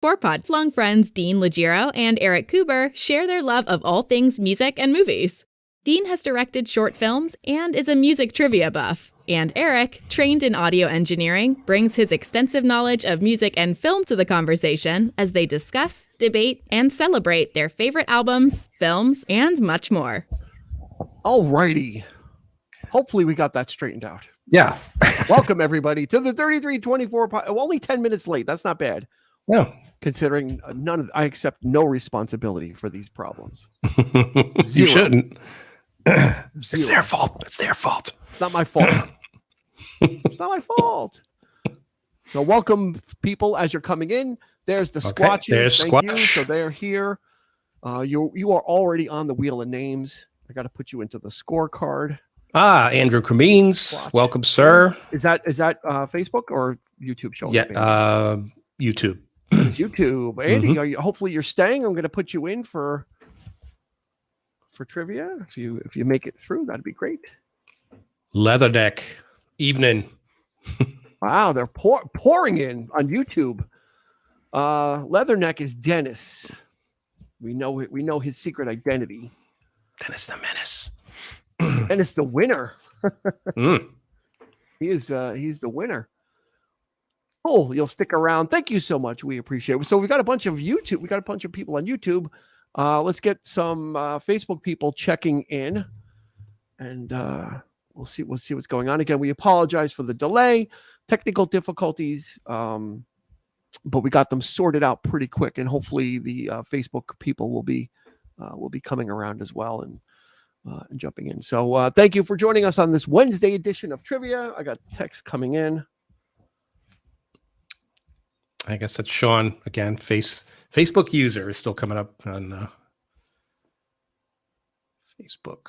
Four Podflung friends Dean Legiro and Eric Kuber share their love of all things music and movies. Dean has directed short films and is a music trivia buff. And Eric, trained in audio engineering, brings his extensive knowledge of music and film to the conversation as they discuss, debate, and celebrate their favorite albums, films, and much more. Alrighty. Hopefully we got that straightened out. Yeah. Welcome, everybody, to the 3324 only 10 minutes late. That's not bad. Yeah. Considering I accept no responsibility for these problems. You shouldn't. It's their fault. It's their fault. It's not my fault. It's not my fault. So welcome, people, as you're coming in. There's the Squatches. There's Thank Squatch. you. So they're here. You are already on the wheel of names. I got to put you into the scorecard. Andrew Cremines. Squatch. Welcome, sir. Is that Facebook or YouTube show? Yeah, YouTube. It's YouTube. Andy, hopefully you're staying. I'm going to put you in for trivia. If you make it through, that'd be great. Leatherneck. Evening. Wow, they're pouring in on YouTube. Leatherneck is Dennis. We know his secret identity. Dennis the Menace. Dennis the winner. He's the winner. Cool. You'll stick around. Thank you so much. We appreciate it. So we got a bunch of YouTube. We got a bunch of people on YouTube. Let's get some Facebook people checking in, and we'll see what's going on. Again, we apologize for the delay, technical difficulties, but we got them sorted out pretty quick, and hopefully the Facebook people will be coming around as well and jumping in. So thank you for joining us on this Wednesday edition of Trivia. I got text coming in. I guess that's Sean again. Facebook user is still coming up on Facebook.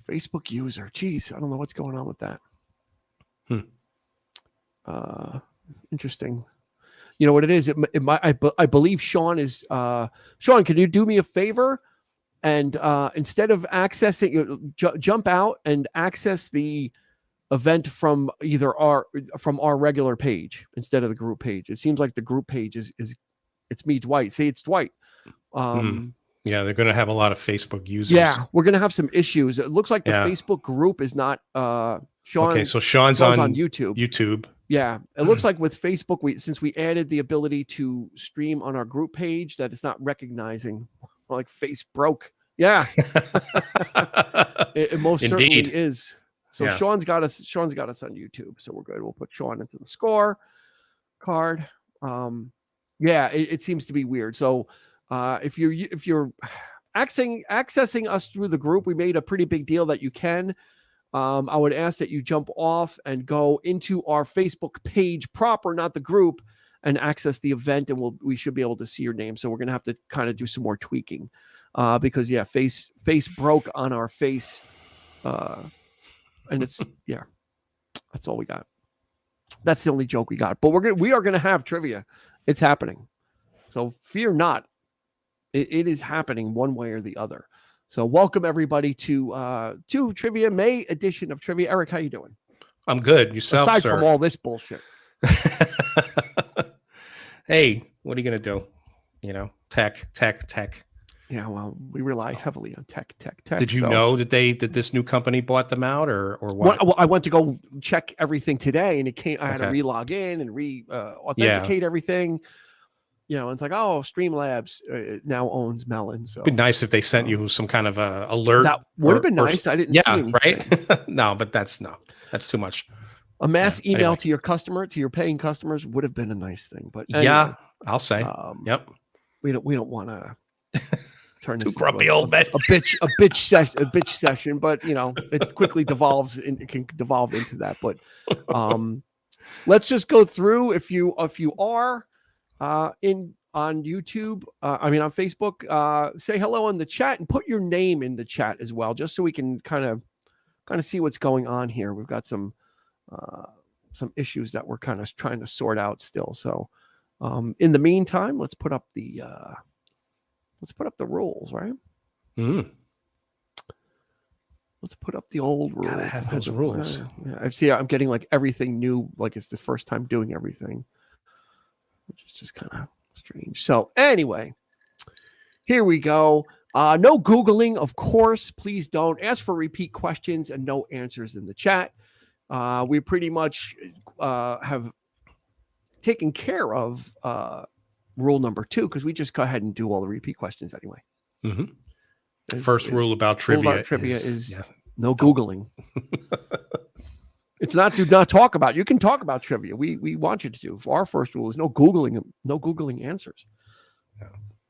Facebook user. Jeez, I don't know what's going on with that. Interesting. You know what it is? I believe Sean is. Sean, can you do me a favor? And instead of accessing, jump out and access the event from our regular page instead of the group page. It seems like the group page is it's me, Dwight. Say it's Dwight. Yeah, they're going to have a lot of Facebook users. Yeah, we're going to have some issues. It looks like the Facebook group is not. Sean. Okay, so Sean's on YouTube. YouTube. Yeah, it looks like with Facebook, since we added the ability to stream on our group page, that it's not recognizing. Like face broke. Yeah. it most certainly is. So yeah. Sean's got us on YouTube. So we're good. We'll put Sean into the score card. It seems to be weird. So if you're accessing us through the group, we made a pretty big deal that you can. I would ask that you jump off and go into our Facebook page proper, not the group, and access the event, and we should be able to see your name. So we're going to have to kind of do some more tweaking because face broke on our face. And it's, that's all we got. That's the only joke we got, but we are going to have trivia. It's happening. So fear not. It is happening one way or the other. So welcome everybody to Trivia May edition of Trivia. Eric, how you doing? I'm good. Yourself, aside sir? From all this bullshit. Hey, what are you going to do? Tech. Yeah, well, we rely heavily on tech. Did you know that this new company bought them out or what? Well, I went to go check everything today, and it came. I had to re-log in and authenticate everything. It's like, Streamlabs now owns Melon. So it'd be nice if they sent you some kind of alert. That would have been nice. I didn't see anything. Right? No, but that's too much. A mass email to your paying customers would have been a nice thing. But anyway, yeah, I'll say. Yep. We don't want to turn this too grumpy old man. A bitch session, but it quickly devolves and it can devolve into that. But let's just go through. If you are on YouTube, on Facebook, say hello in the chat and put your name in the chat as well, just so we can kind of see what's going on here. We've got some issues that we're kind of trying to sort out still. So in the meantime, let's put up the rules, right? Let's put up the old rule. Gotta have those rules. I'm getting like everything new, like it's the first time doing everything, which is just kind of strange. So anyway, here we go. No Googling, of course. Please don't ask for repeat questions and no answers in the chat. We pretty much have taken care of rule number 2 because we just go ahead and do all the repeat questions anyway. Mm-hmm. First rule about trivia is no Googling. It's not do not talk about. You can talk about trivia. We want you to do. Our first rule is no Googling answers.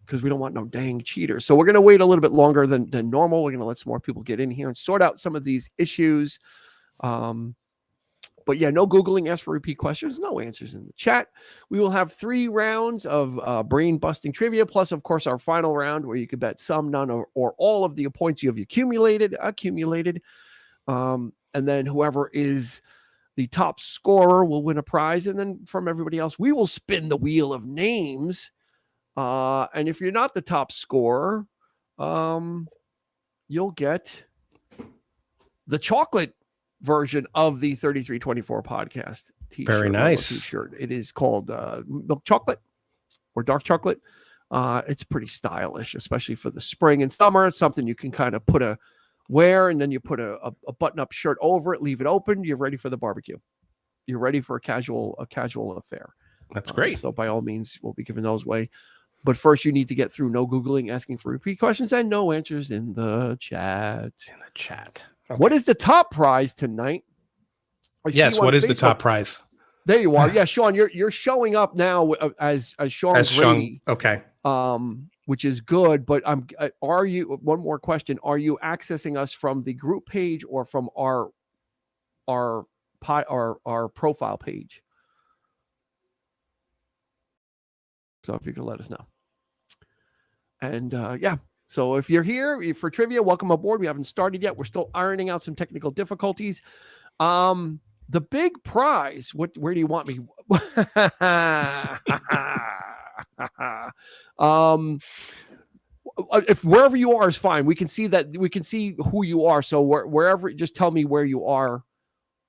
Because we don't want no dang cheaters. So we're going to wait a little bit longer than normal. We're going to let some more people get in here and sort out some of these issues. But yeah, no Googling, ask for repeat questions, no answers in the chat. We will have 3 rounds of brain-busting trivia, plus, of course, our final round where you can bet some, none, or all of the points you have accumulated. And then whoever is the top scorer will win a prize. And then from everybody else, we will spin the wheel of names. And if you're not the top scorer, you'll get the chocolate version of the 3324 podcast t-shirt. Very nice t-shirt. It is called milk chocolate or dark chocolate. It's pretty stylish, especially for the spring and summer. It's something you can kind of wear, and then you put a button-up shirt over it, leave it open. You're ready for the barbecue. You're ready for a casual affair. That's great. So by all means, we'll be giving those away. But first, you need to get through no Googling, asking for repeat questions, and no answers in the chat. Okay. What is the top prize tonight? Yes, what is the top prize? There you are. Yeah, Sean, you're showing up now as Sean Grady. Okay. Which is good. But are you? One more question: are you accessing us from the group page or from our profile page? So if you can let us know. And so if you're here for trivia, welcome aboard. We haven't started yet. We're still ironing out some technical difficulties. The big prize, where do you want me? If wherever you are is fine. We can see who you are. So wherever, just tell me where you are,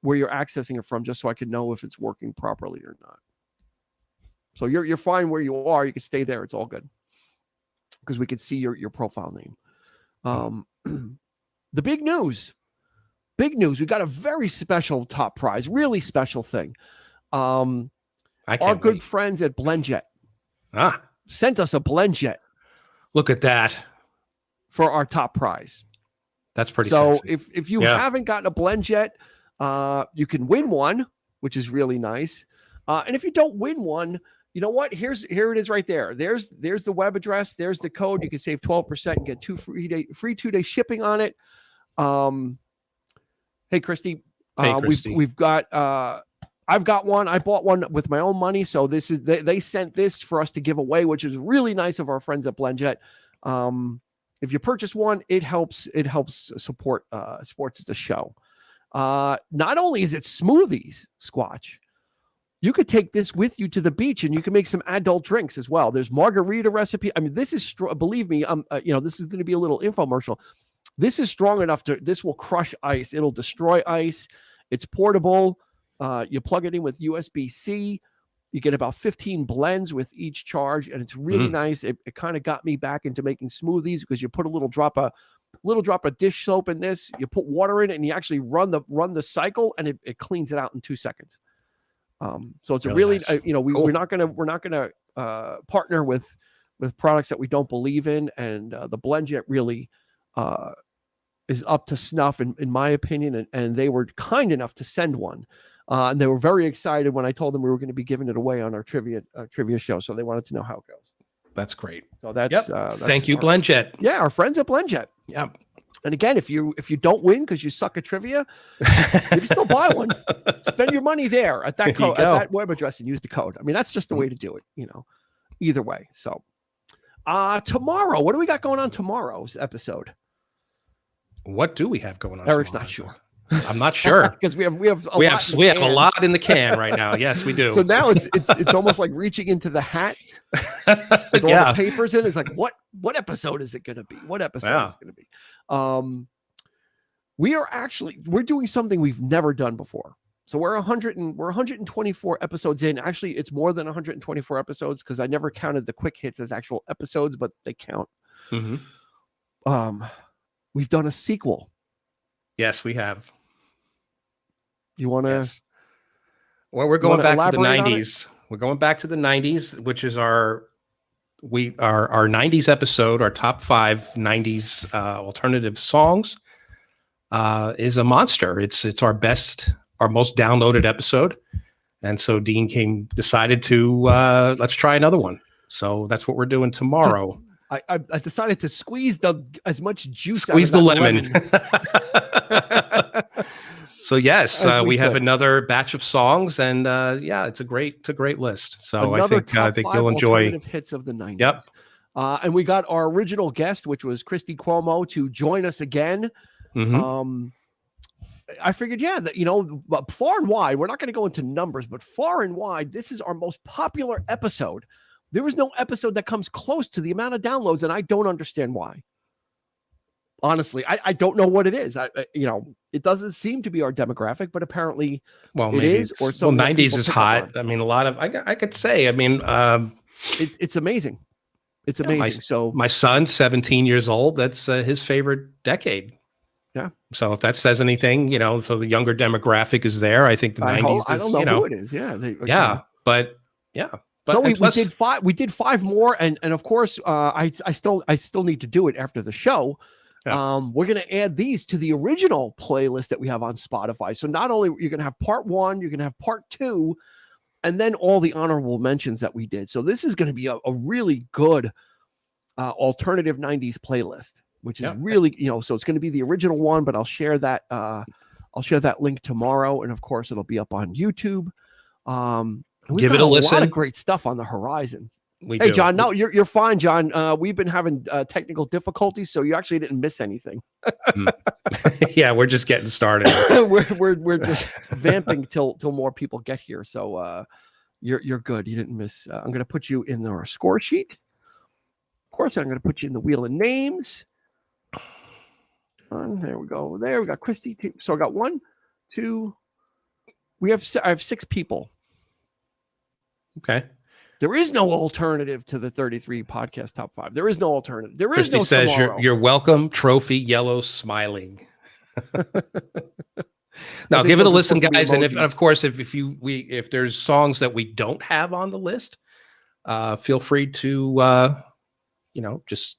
where you're accessing it from, just so I can know if it's working properly or not. So you're fine where you are. You can stay there. It's all good. Because we can see your profile name. The big news. We got a very special top prize, really special thing. Our good friends at BlendJet sent us a BlendJet. Look at that. For our top prize. That's pretty sexy. So if you haven't gotten a BlendJet, you can win one, which is really nice. And if you don't win one, you know what? Here it is right there. There's the web address. There's the code. You can save 12% and get free 2-day shipping on it. Hey, Christy. We've got. I've got one. I bought one with my own money. So this is they sent this for us to give away, which is really nice of our friends at BlendJet. If you purchase one, it helps support sports at the show. Not only is it smoothies, Squatch. You could take this with you to the beach, and you can make some adult drinks as well. There's margarita recipe. I mean, this is believe me. This is going to be a little infomercial. This is strong enough this will crush ice. It'll destroy ice. It's portable. You plug it in with USB-C. You get about 15 blends with each charge, and it's really nice. It kind of got me back into making smoothies because you put a little drop of dish soap in this. You put water in it, and you actually run the cycle, and it cleans it out in 2 seconds. So it's really nice. Cool. We're not gonna partner with products that we don't believe in, and the BlendJet really is up to snuff in my opinion, and they were kind enough to send one, and they were very excited when I told them we were going to be giving it away on our trivia show. So they wanted to know how it goes. That's great. So that's thank you, BlendJet. Yeah, our friends at BlendJet. Yeah. And again, if you don't win because you suck at trivia, you can still buy one. Spend your money there at that code, at that web address, and use the code. I mean, that's just the way to do it. Either way. So, tomorrow, what do we got going on tomorrow's episode? What do we have going on? Eric's not sure. I'm not sure because we have a lot in the can right now. Yes, we do. So now it's almost like reaching into the hat with all the papers in. It's like what episode is it going to be? What episode is it going to be? we're doing something we've never done before. So we're 124 episodes in. Actually, it's more than 124 episodes because I never counted the quick hits as actual episodes, but they count. Mm-hmm. We've done a sequel. Yes, we have. You want to? Yes. Well, we're going back to the 90s. We're going back to the 90s, which is our 90s episode, our top 5 90s alternative songs. Is a monster. It's our most downloaded episode, and so Dean decided to let's try another one. So that's what we're doing tomorrow. I decided to squeeze as much juice. Squeeze the lemon. So yes, we have another batch of songs, and it's a great list. So I think you'll enjoy hits of the 90s. Yep. And we got our original guest, which was Christy Cuomo, to join us again. Mm-hmm. I figured, that, far and wide, we're not going to go into numbers, but far and wide, this is our most popular episode. There is no episode that comes close to the amount of downloads, and I don't understand why. Honestly, I don't know what it is. It doesn't seem to be our demographic, but apparently it is. Or 90s is hot. I mean, a lot of I could say. I mean, it's amazing. It's amazing. So my son's 17 years old. That's his favorite decade. Yeah. So if that says anything, so the younger demographic is there. I think the 90s. I don't know who it is. Yeah. But yeah. But so we did 5 more, and of course, I still need to do it after the show. Yeah. We're going to add these to the original playlist that we have on Spotify. So not only you're going to have part 1, you're going to have part 2, and then all the honorable mentions that we did. So this is going to be a really good alternative 90s playlist, which is really, so it's going to be the original one, but I'll share that link tomorrow. And of course it'll be up on YouTube. Give it a listen. A lot of great stuff on the horizon. Hey, John, no, you're fine, John. We've been having technical difficulties, so you actually didn't miss anything. Yeah, we're just getting started. we're just vamping till more people get here. So you're good. You didn't miss. I'm going to put you in our score sheet. Of course, I'm going to put you in the wheel of names. There we go. There we got Christy. So I got 1, 2. I have 6 people. Okay. There is no alternative to the 33 podcast top 5. There is no alternative. There is Christy no says tomorrow. You're welcome. Trophy yellow smiling. Now give it a listen, guys. And of course, if there's songs that we don't have on the list, feel free to just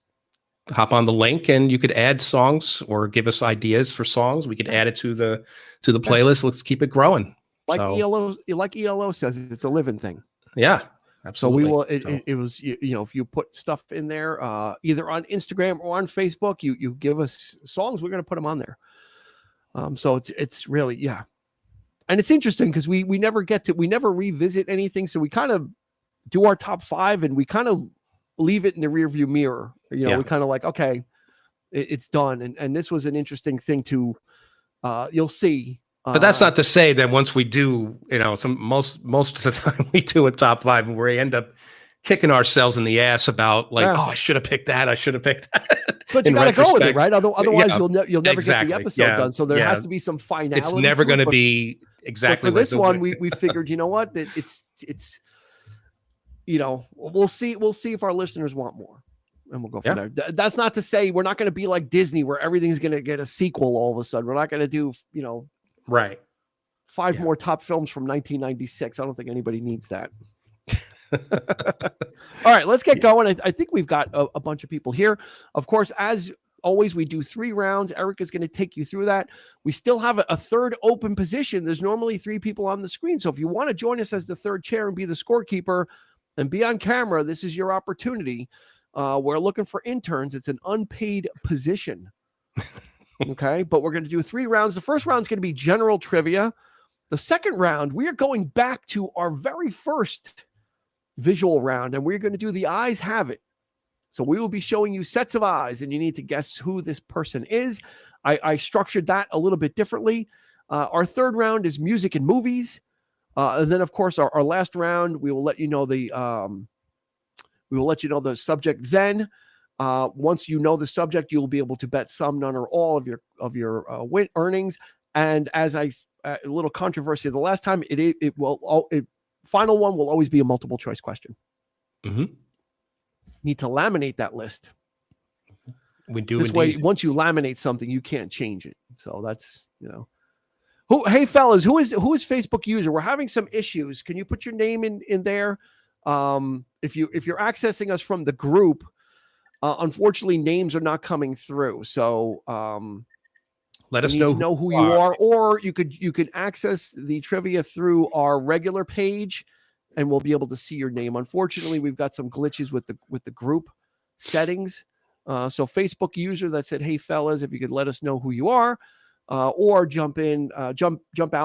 hop on the link and you could add songs or give us ideas for songs. We could add it to the playlist. Let's keep it growing. Like ELO says, it's a living thing. Yeah. Absolutely. So we will. It was if you put stuff in there, either on Instagram or on Facebook, you give us songs, we're going to put them on there. So it's really and it's interesting because we never revisit anything. So we kind of do our top 5 and we kind of leave it in the rearview mirror. We kind of like, okay, it's done. And this was an interesting thing to you'll see. But that's not to say that once we do, most of the time we do a top 5 and we end up kicking ourselves in the ass about I should have picked that. I should have picked that. But you got to go with it, right? Otherwise, you'll never get the episode done. So there has to be some finality. It's never going to be exactly. But for this one, we figured, you know what? It's we'll see if our listeners want more. And we'll go from there. That's not to say we're not going to be like Disney where everything's going to get a sequel all of a sudden. We're not going to do, right. 5 more top films from 1996. I don't think anybody needs that. All right, let's get going. I think we've got a bunch of people here. Of course, as always, we do 3 rounds. Eric is going to take you through that. We still have a third open position. There's normally 3 people on the screen. So if you want to join us as the third chair and be the scorekeeper and be on camera, this is your opportunity. We're looking for interns. It's an unpaid position. Okay, but we're going to do 3 rounds. The first round is going to be general trivia. The second round, we are going back to our very first visual round, and we're going to do the eyes have it. So we will be showing you sets of eyes, and you need to guess who this person is. I structured that a little bit differently. Our third round is music and movies. And then, of course, our last round, we will let you know the subject then. Once you know the subject, you'll be able to bet some, none, or all of your win earnings. And as a little controversy the last time, final one will always be a multiple choice question. Mm-hmm. Need to laminate that list. We do this way. Once you laminate something, you can't change it. So that's Hey fellas, who is Facebook user? We're having some issues. Can you put your name in there? If you're accessing us from the group, unfortunately names are not coming through. So let us know who you are, or you could access the trivia through our regular page, and we'll be able to see your name. Unfortunately, we've got some glitches with the group settings. So Facebook user that said, "Hey fellas, if you could let us know who you are." Or jump out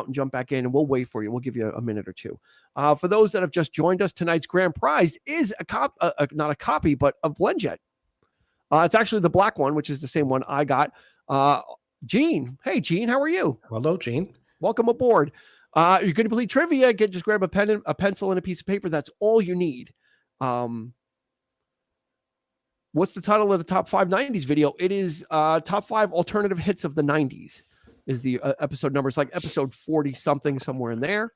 and jump back in, and we'll wait for you. We'll give you a minute or two. For those that have just joined us, tonight's grand prize is not a copy, but a BlendJet. It's actually the black one, which is the same one I got. Gene, hey Gene, how are you? Hello, Gene. Welcome aboard. You're going to play trivia. Just grab a pen, a pencil, and a piece of paper. That's all you need. What's the title of the Top 5 90s video? It is Top 5 Alternative Hits of the 90s. Is the episode number? It's like episode 40 something, somewhere in there.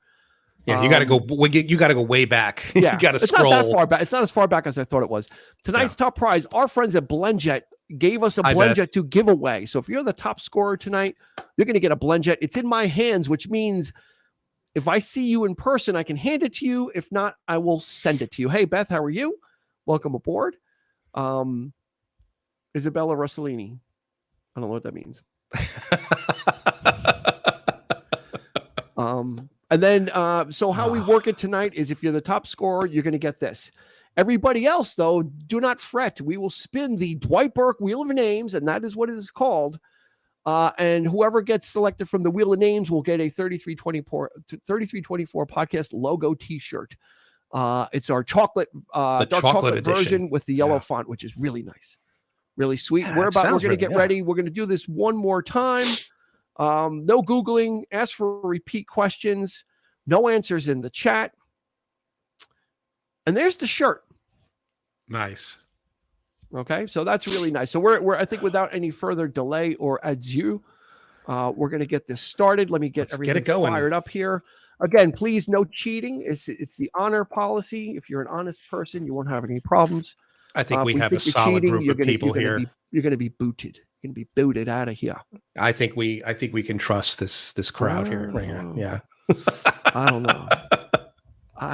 Yeah, you got to go. You got to go way back. Yeah, you got to scroll. It's not that far back. It's not as far back as I thought it was. Tonight's top prize. Our friends at BlendJet gave us a BlendJet to give away. So if you're the top scorer tonight, you're going to get a BlendJet. It's in my hands, which means if I see you in person, I can hand it to you. If not, I will send it to you. Hey Beth, how are you? Welcome aboard. Isabella Rossellini. I don't know what that means. And then, so how we work it tonight is if you're the top scorer, you're going to get this. Everybody else, though, do not fret. We will spin the Dwight Burke Wheel of Names, and that is what it is called. And whoever gets selected from the Wheel of Names will get a 3324 podcast logo T-shirt. It's our chocolate, dark chocolate version with the yellow font, which is really nice, really sweet. Yeah, we're going to get ready. We're going to do this one more time. No Googling, ask for repeat questions, no answers in the chat. And there's the shirt. Nice. Okay. So that's really nice. So we're I think without any further delay or adieu, we're going to get this started. Let me get everything fired up here. Again, please, no cheating. It's the honor policy. If you're an honest person, you won't have any problems. I think we have a solid group of people here. You're going to be booted. You're going to be booted out of here. I think we can trust this crowd here. Right here. Yeah. I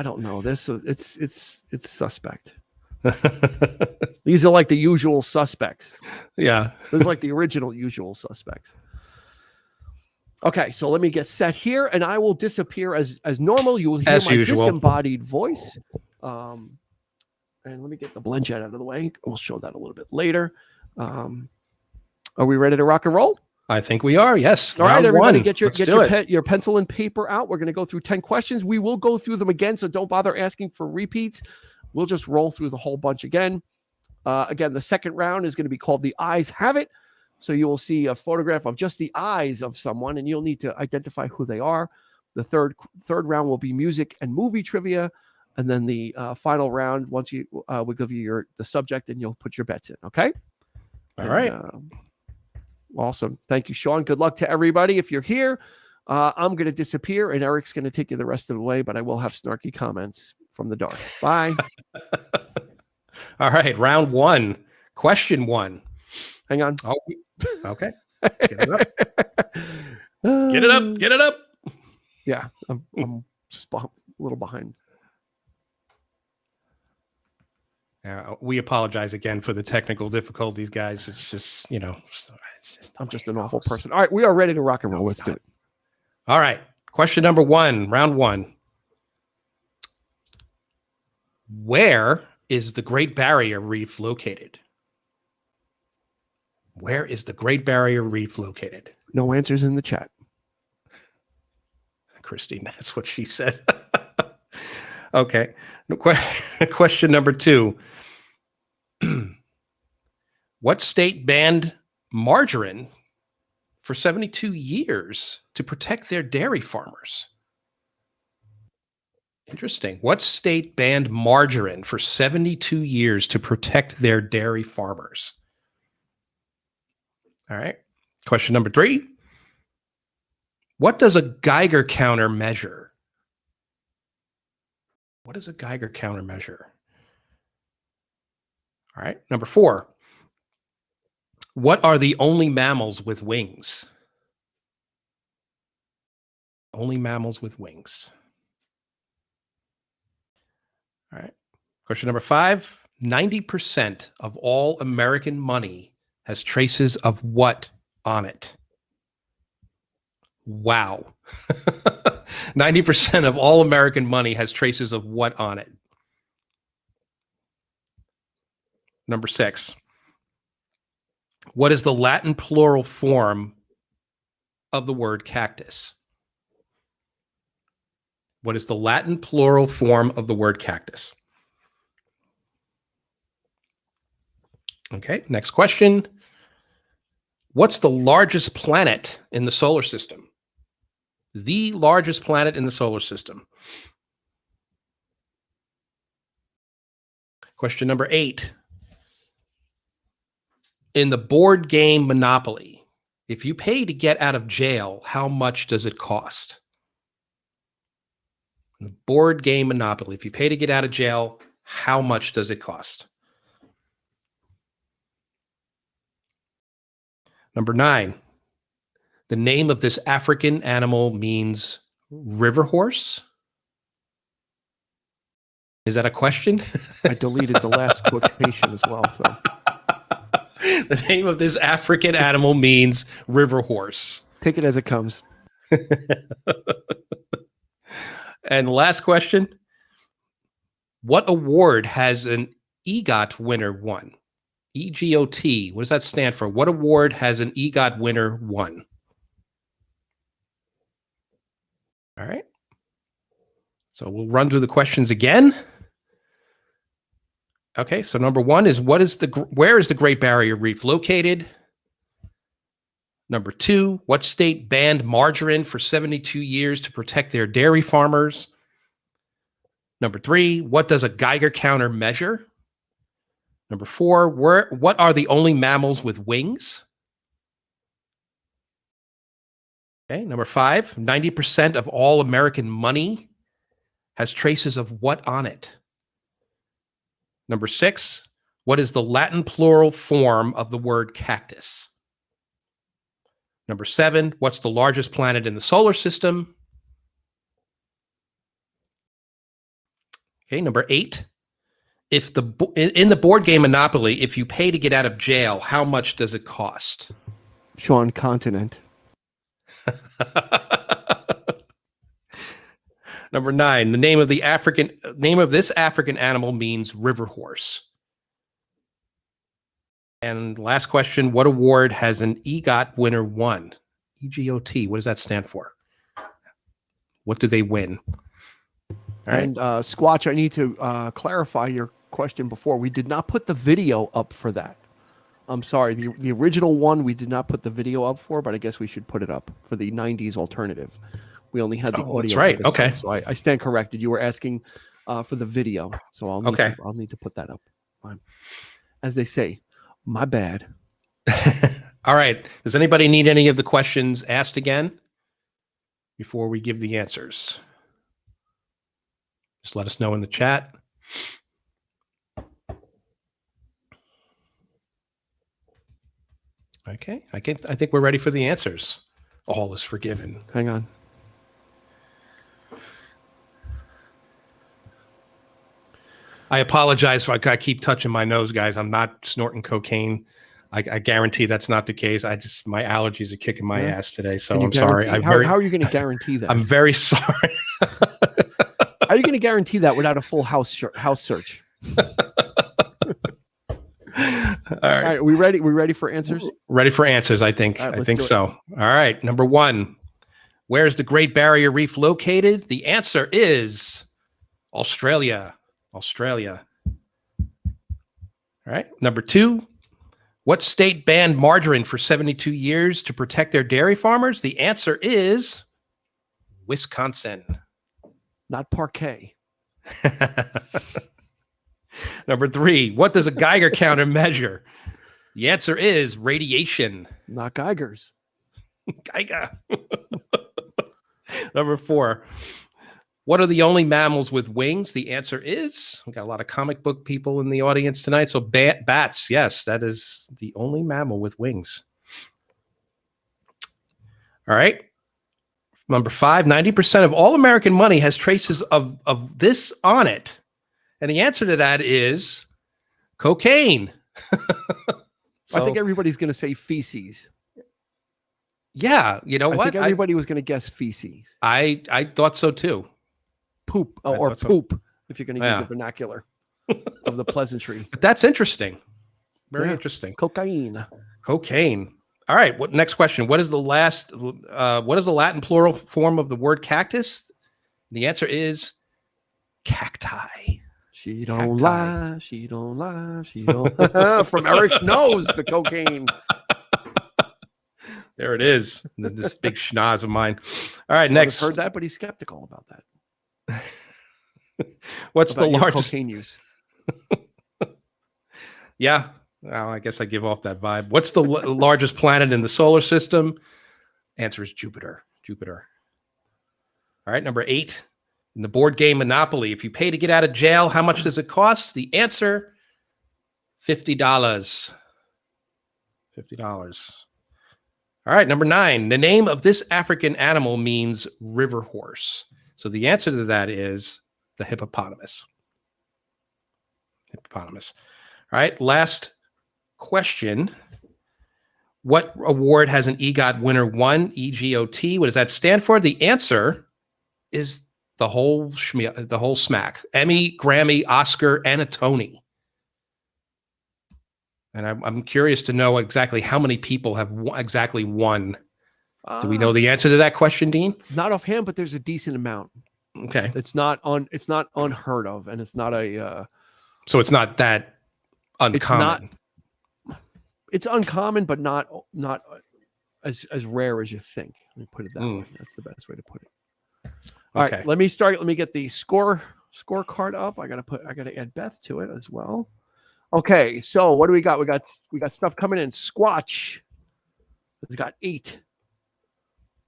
don't know. It's suspect. These are like the usual suspects. Yeah. This is like the original usual suspects. Okay, so let me get set here, and I will disappear as normal. You will hear my disembodied voice. And let me get the BlendJet out of the way. We'll show that a little bit later. Are we ready to rock and roll? I think we are. Yes. All right, everybody, get your pencil and paper out. We're going to go through 10 questions. We will go through them again, so don't bother asking for repeats. We'll just roll through the whole bunch again. Again, the second round is going to be called The Eyes Have It. So you will see a photograph of just the eyes of someone, and you'll need to identify who they are. The third round will be music and movie trivia. And then the final round, once we give you the subject, and you'll put your bets in. Okay. All right. Awesome. Thank you, Sean. Good luck to everybody. If you're here, I'm going to disappear, and Eric's going to take you the rest of the way, but I will have snarky comments from the dark. Bye. All right. Round 1. Question 1. Hang on. Oh, okay. Get it up. Let's get it up. Get it up. Yeah. I'm just a little behind. We apologize again for the technical difficulties, guys. It's just, I'm just an awful person. All right, we are ready to rock and roll. Let's do it. All right. Question number 1, round 1. Where is the Great Barrier Reef located? Where is the Great Barrier Reef located? No answers in the chat. Christine, that's what she said. Okay. Question number 2. What state banned margarine for 72 years to protect their dairy farmers? Interesting. What state banned margarine for 72 years to protect their dairy farmers? All right. Question number 3. What does a Geiger counter measure? What does a Geiger counter measure? All right. Number 4. What are the only mammals with wings? Only mammals with wings. All right. Question number 5. 90% of all American money has traces of what on it? Wow. 90% of all American money has traces of what on it? Number 6. What is the Latin plural form of the word cactus? What is the Latin plural form of the word cactus? Okay, next question. What's the largest planet in the solar system? The largest planet in the solar system. Question number 8. In the board game Monopoly, if you pay to get out of jail, how much does it cost? In the board game Monopoly, if you pay to get out of jail, how much does it cost? Number 9. The name of this African animal means river horse. Is that a question? I deleted the last quotation as well. So the name of this African animal means river horse. Take it as it comes. And last question. What award has an EGOT winner won? EGOT. What does that stand for? What award has an EGOT winner won? All right. So we'll run through the questions again. Okay, so number 1 is where is the Great Barrier Reef located? Number 2, what state banned margarine for 72 years to protect their dairy farmers? Number 3, what does a Geiger counter measure? Number 4, what are the only mammals with wings? Okay, number 5, 90% of all American money has traces of what on it? Number 6, what is the Latin plural form of the word cactus? Number 7, what's the largest planet in the solar system? Okay, number 8, in the board game Monopoly, if you pay to get out of jail, how much does it cost? Sean, continent. Number 9, the name of this African animal means river horse. And last question, what award has an EGOT winner won? EGOT, what does that stand for? What do they win? All right. And Squatch, I need to clarify your question before. We did not put the video up for that. I'm sorry. The original one we did not put the video up for, but I guess we should put it up for the 90s alternative. We only had the audio. That's right. Okay. So I stand corrected. You were asking for the video. So I'll need to put that up. As they say, my bad. All right. Does anybody need any of the questions asked again before we give the answers? Just let us know in the chat. Okay. I think we're ready for the answers. All is forgiven. Hang on. I apologize if I keep touching my nose, guys. I'm not snorting cocaine. I guarantee that's not the case. My allergies are kicking my ass today, so I'm sorry. How are you going to guarantry that? I'm very sorry. How are you going to guarantee that without a full house search? All right. We ready? We ready for answers? Ready for answers, I think. Right, I think so. All right. Number 1. Where is the Great Barrier Reef located? The answer is Australia. Australia. All right. Number 2. What state banned margarine for 72 years to protect their dairy farmers? The answer is Wisconsin. Not parquet. Number 3, what does a Geiger counter measure? The answer is radiation. Not Geigers. Geiger. Number 4, what are the only mammals with wings? The answer is, we got a lot of comic book people in the audience tonight. So bats, yes, that is the only mammal with wings. All right. Number 5, 90% of all American money has traces of this on it. And the answer to that is cocaine. I think everybody's going to say feces. Yeah, you know what? I think everybody was going to guess feces. I thought so too. Poop or poop, if you're going to use the vernacular of the pleasantry. But that's interesting. Very interesting. Cocaine. All right. Next question? What is the Latin plural form of the word cactus? The answer is cacti. She don't lie. She don't lie. She don't. From Eric's nose, the cocaine. There it is. This big schnoz of mine. All right. Next. I've heard that, but he's skeptical about that. What's the largest cocaine use? Yeah. Well, I guess I give off that vibe. What's the largest planet in the solar system? Answer is Jupiter. All right. Number 8. In the board game Monopoly, if you pay to get out of jail, how much does it cost? The answer, $50. $50. All right, number 9. The name of this African animal means river horse. So the answer to that is the hippopotamus. All right, last question. What award has an EGOT winner won? EGOT. What does that stand for? The answer is the whole smack. Emmy, Grammy, Oscar, and a Tony. And I'm curious to know exactly how many people have exactly won. Do we know the answer to that question, Dean? Not offhand, but there's a decent amount. Okay. It's not unheard of, and it's not a. So it's not that uncommon. It's uncommon, but not as rare as you think. Let me put it that way. That's the best way to put it. All right, let me start. Let me get the scorecard up. I gotta add Beth to it as well. Okay, so what do we got? We got stuff coming in. Squatch has got 8.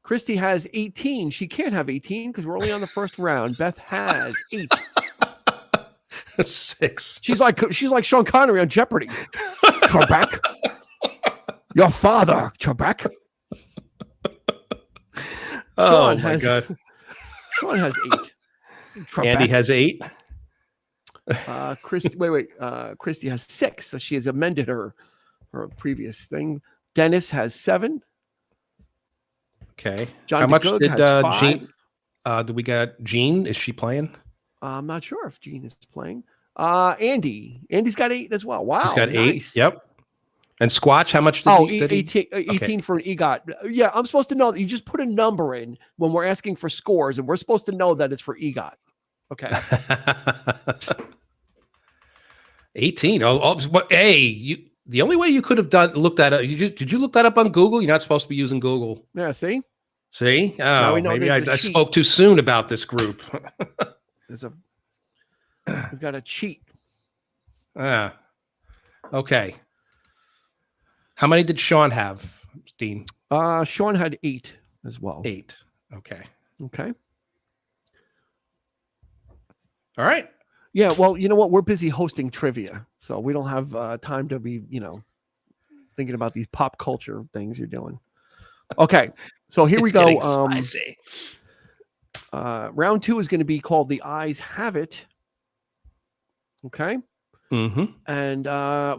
Christy has 18. She can't have 18 because we're only on the first round. Beth has 8. 6. She's like Sean Connery on Jeopardy. Trebek, your father, Trebek. Oh my God. Sean has 8. Trebek. Andy has 8. Christy has 6, so she has amended her previous thing. Dennis has 7. Okay. John How much DeGoog did has Jean? Do we got Jean? Is she playing? I'm not sure if Jean is playing. Andy's got 8 as well. Wow, he's got nice. 8. Yep. And Squatch, how much did he? 18 for an EGOT. Yeah, I'm supposed to know that you just put a number in when we're asking for scores, and we're supposed to know that it's for EGOT. Okay. 18. The only way you could have looked that up. Did you look that up on Google? You're not supposed to be using Google. Yeah. See. Oh, we know maybe I spoke too soon about this group. We've got a cheat. Okay. How many did Sean have, Dean? Sean had 8 as well. 8. Okay. All right. Yeah, well, you know what? We're busy hosting trivia, so we don't have time to be, thinking about these pop culture things you're doing. Okay, so here we go. Round 2 is going to be called The Eyes Have It. Okay. Mm-hmm. And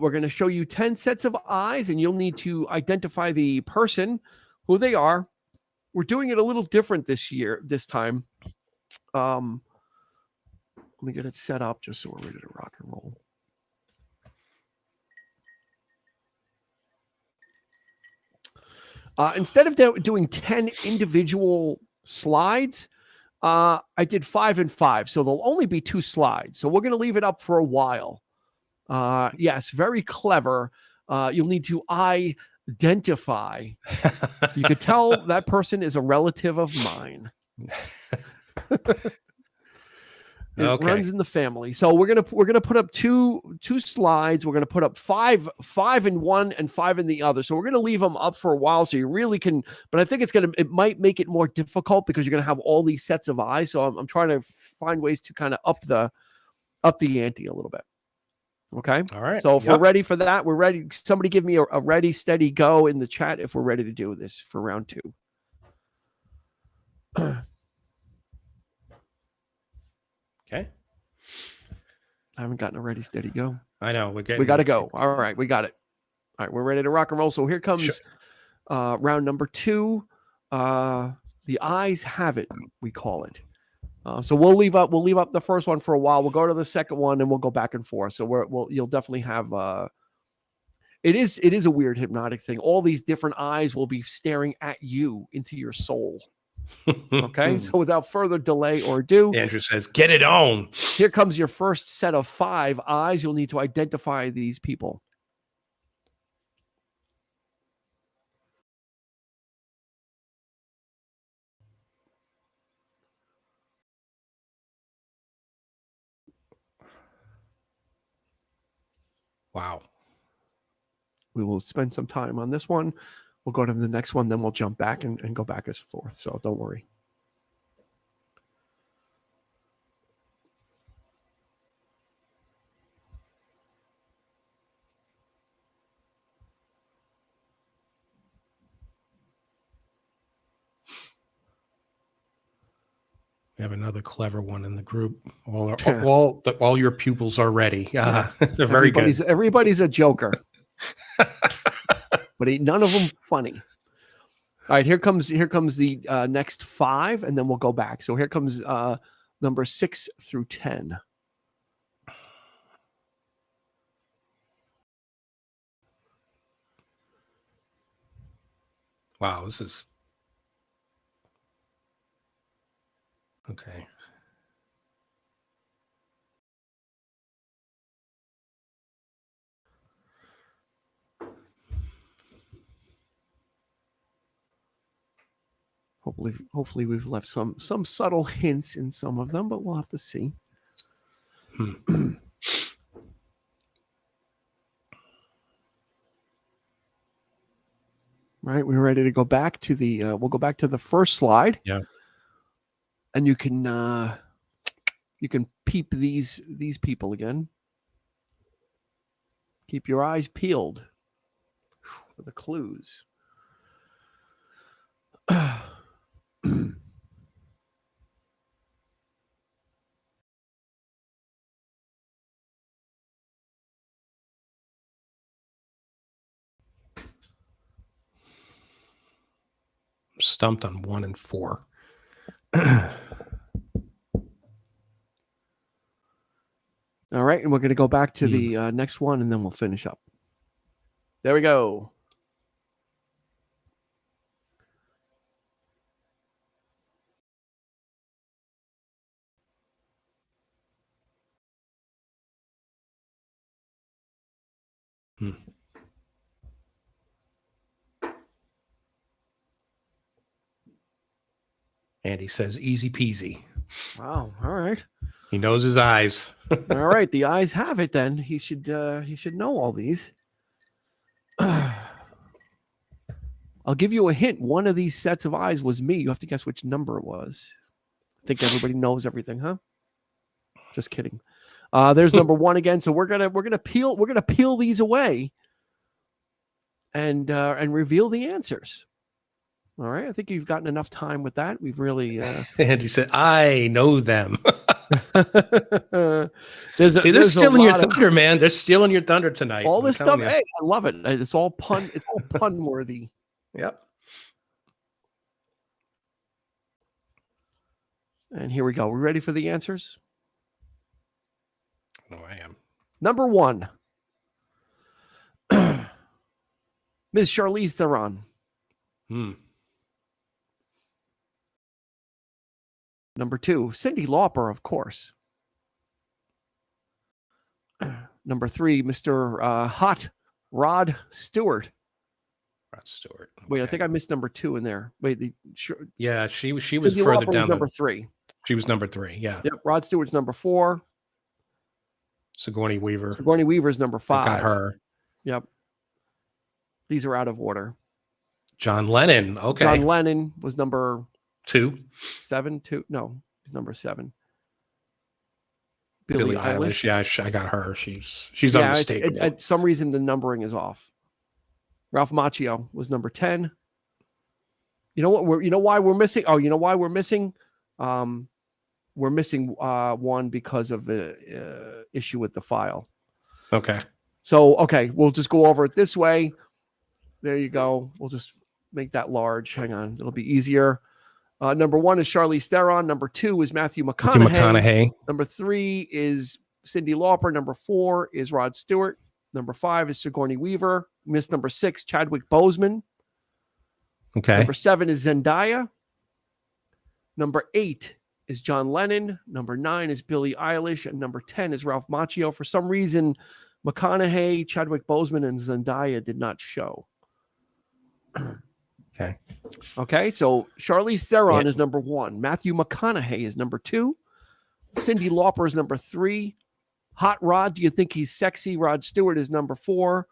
we're going to show you 10 sets of eyes, and you'll need to identify the person, who they are. We're doing it a little different this time. Let me get it set up just so we're ready to rock and roll. Instead of doing 10 individual slides, I did 5 and 5. So there'll only be 2 slides. So we're going to leave it up for a while. Yes, very clever. You'll need to identify. You could tell that person is a relative of mine. It runs in the family. So we're gonna put up two slides. We're gonna put up five in one and 5 in the other. So we're gonna leave them up for a while so you really can. But I think it might make it more difficult because you're gonna have all these sets of eyes. So I'm trying to find ways to kind of up the ante a little bit. Okay. All right. So if we're ready for that, we're ready. Somebody give me a ready, steady, go in the chat if we're ready to do this for round 2. Okay. I haven't gotten a ready, steady, go. I know. We got to go. All right. We got it. All right. We're ready to rock and roll. So here comes round number 2. The eyes have it, we call it. So we'll leave up the first one for a while. We'll go to the second one and we'll go back and forth. So you'll definitely have it is a weird hypnotic thing. All these different eyes will be staring at you into your soul. Okay. So without further delay or ado, Andrew says, get it on. Here comes your first set of 5 eyes. You'll need to identify these people. Wow. We will spend some time on this one. We'll go to the next one, then we'll jump back and go back and forth. So don't worry. We have another clever one in the group. All your pupils are ready. They're very good. Everybody's a joker, but none of them funny. All right, here comes the next 5, and then we'll go back. So here comes number 6 through 10. Wow, this is okay. Hopefully we've left some subtle hints in some of them, but we'll have to see. Right, we're ready to go back to the we'll go back to the first slide. Yeah. And you can peep these people again. Keep your eyes peeled for the clues. Stumped on 1 and 4. All right, and we're going to go back to the next one, and then we'll finish up. There we go. Andy says, easy peasy. Wow. All right. He knows his eyes. All right. The eyes have it then. He should know all these. I'll give you a hint. One of these sets of eyes was me. You have to guess which number it was. I think everybody knows everything, huh? Just kidding. There's number 1 again. So we're gonna peel these away and reveal the answers. All right. I think you've gotten enough time with that. We've really and he said, I know them. They're stealing your thunder, man. They're stealing your thunder tonight. All this stuff. Hey, I love it. It's all pun worthy. Yep. And here we go. We ready for the answers? Oh, I am. Number 1. Ms. Charlize Theron. Number 2, Cyndi Lauper, of course. Number 3, Mr. Hot Rod Stewart. Rod Stewart. Okay. Wait, I think I missed number 2 in there. Wait, yeah, she was Cyndi further Lauper down. Was number 3. She was number 3. Yeah. Yep. Rod Stewart's number 4. Sigourney Weaver. Sigourney Weaver's number 5. Got her. Yep. These are out of order. John Lennon. Okay. John Lennon was number 2. 7. 2. No, he's number 7. Billie Eilish. Yeah, I got her. She's unmistakable. At some reason, the numbering is off. Ralph Macchio was number 10. You know what? You know why we're missing? Oh, you know why we're missing? We're missing one because of the issue with the file. Okay. So, okay, we'll just go over it this way. There you go. We'll just make that large. Hang on. It'll be easier. Number 1 is Charlize Theron. Number 2 is Matthew McConaughey. Number 3 is Cyndi Lauper. Number 4 is Rod Stewart. Number 5 is Sigourney Weaver. Miss number 6, Chadwick Boseman. Okay. Number 7 is Zendaya. Number 8 is John Lennon. Number 9 is Billie Eilish. And number 10 is Ralph Macchio. For some reason, McConaughey, Chadwick Boseman, and Zendaya did not show. Okay, so Charlize Theron is number 1. Matthew McConaughey is number 2. Cyndi Lauper is number 3. Hot Rod, do you think he's sexy? Rod Stewart is number 4.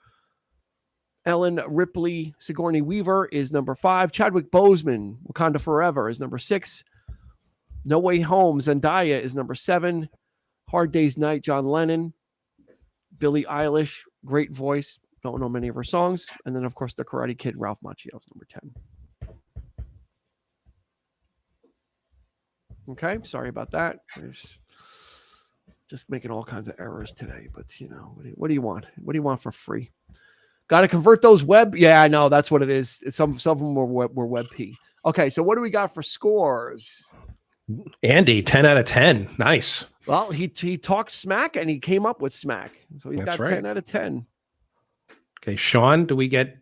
Ellen Ripley, Sigourney Weaver is number 5. Chadwick Boseman, Wakanda Forever is number 6. No Way Home, Zendaya is number 7. Hard Day's Night, John Lennon. Billie Eilish, great voice. Don't know many of her songs. And then, of course, the Karate Kid, Ralph Macchio is number 10. Okay, sorry about that. There's just making all kinds of errors today. But, you know, what do you want? What do you want for free? Got to convert those web. Yeah, I know. That's what it is. Some of them were WebP. Okay, so what do we got for scores? Andy, 10 out of 10. Nice. Well, he talked smack and he came up with smack. So he's got 10 out of 10. Okay, Sean, did we get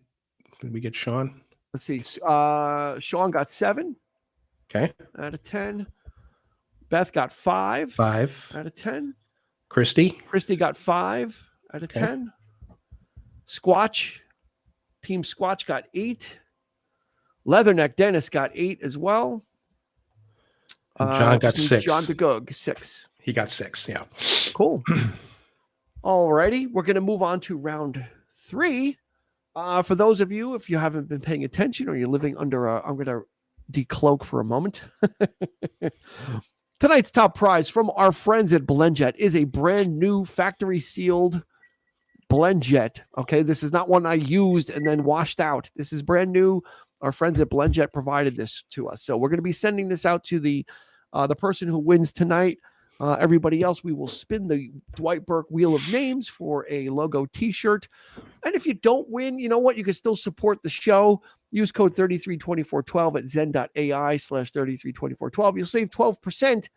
Sean? Let's see. Sean got 7. Okay. Out of 10. Beth got 5. 5 out of 10. Christy got 5 out of 10. Squatch, Team Squatch got 8. Leatherneck Dennis got 8 as well. John got 6. John DeGoog, 6. He got 6. Yeah. Cool. All righty. We're going to move on to round 3. For those of you, if you haven't been paying attention or you're living under I'm going to decloak for a moment. Tonight's top prize from our friends at BlendJet is a brand new factory sealed BlendJet. Okay. This is not one I used and then washed out. This is brand new. Our friends at BlendJet provided this to us. So we're going to be sending this out to the person who wins tonight. Everybody else, we will spin the Dwight Burke Wheel of Names for a logo t-shirt. And if you don't win, you know what? You can still support the show. Use code 332412 at zen.ai/332412. You'll save 12%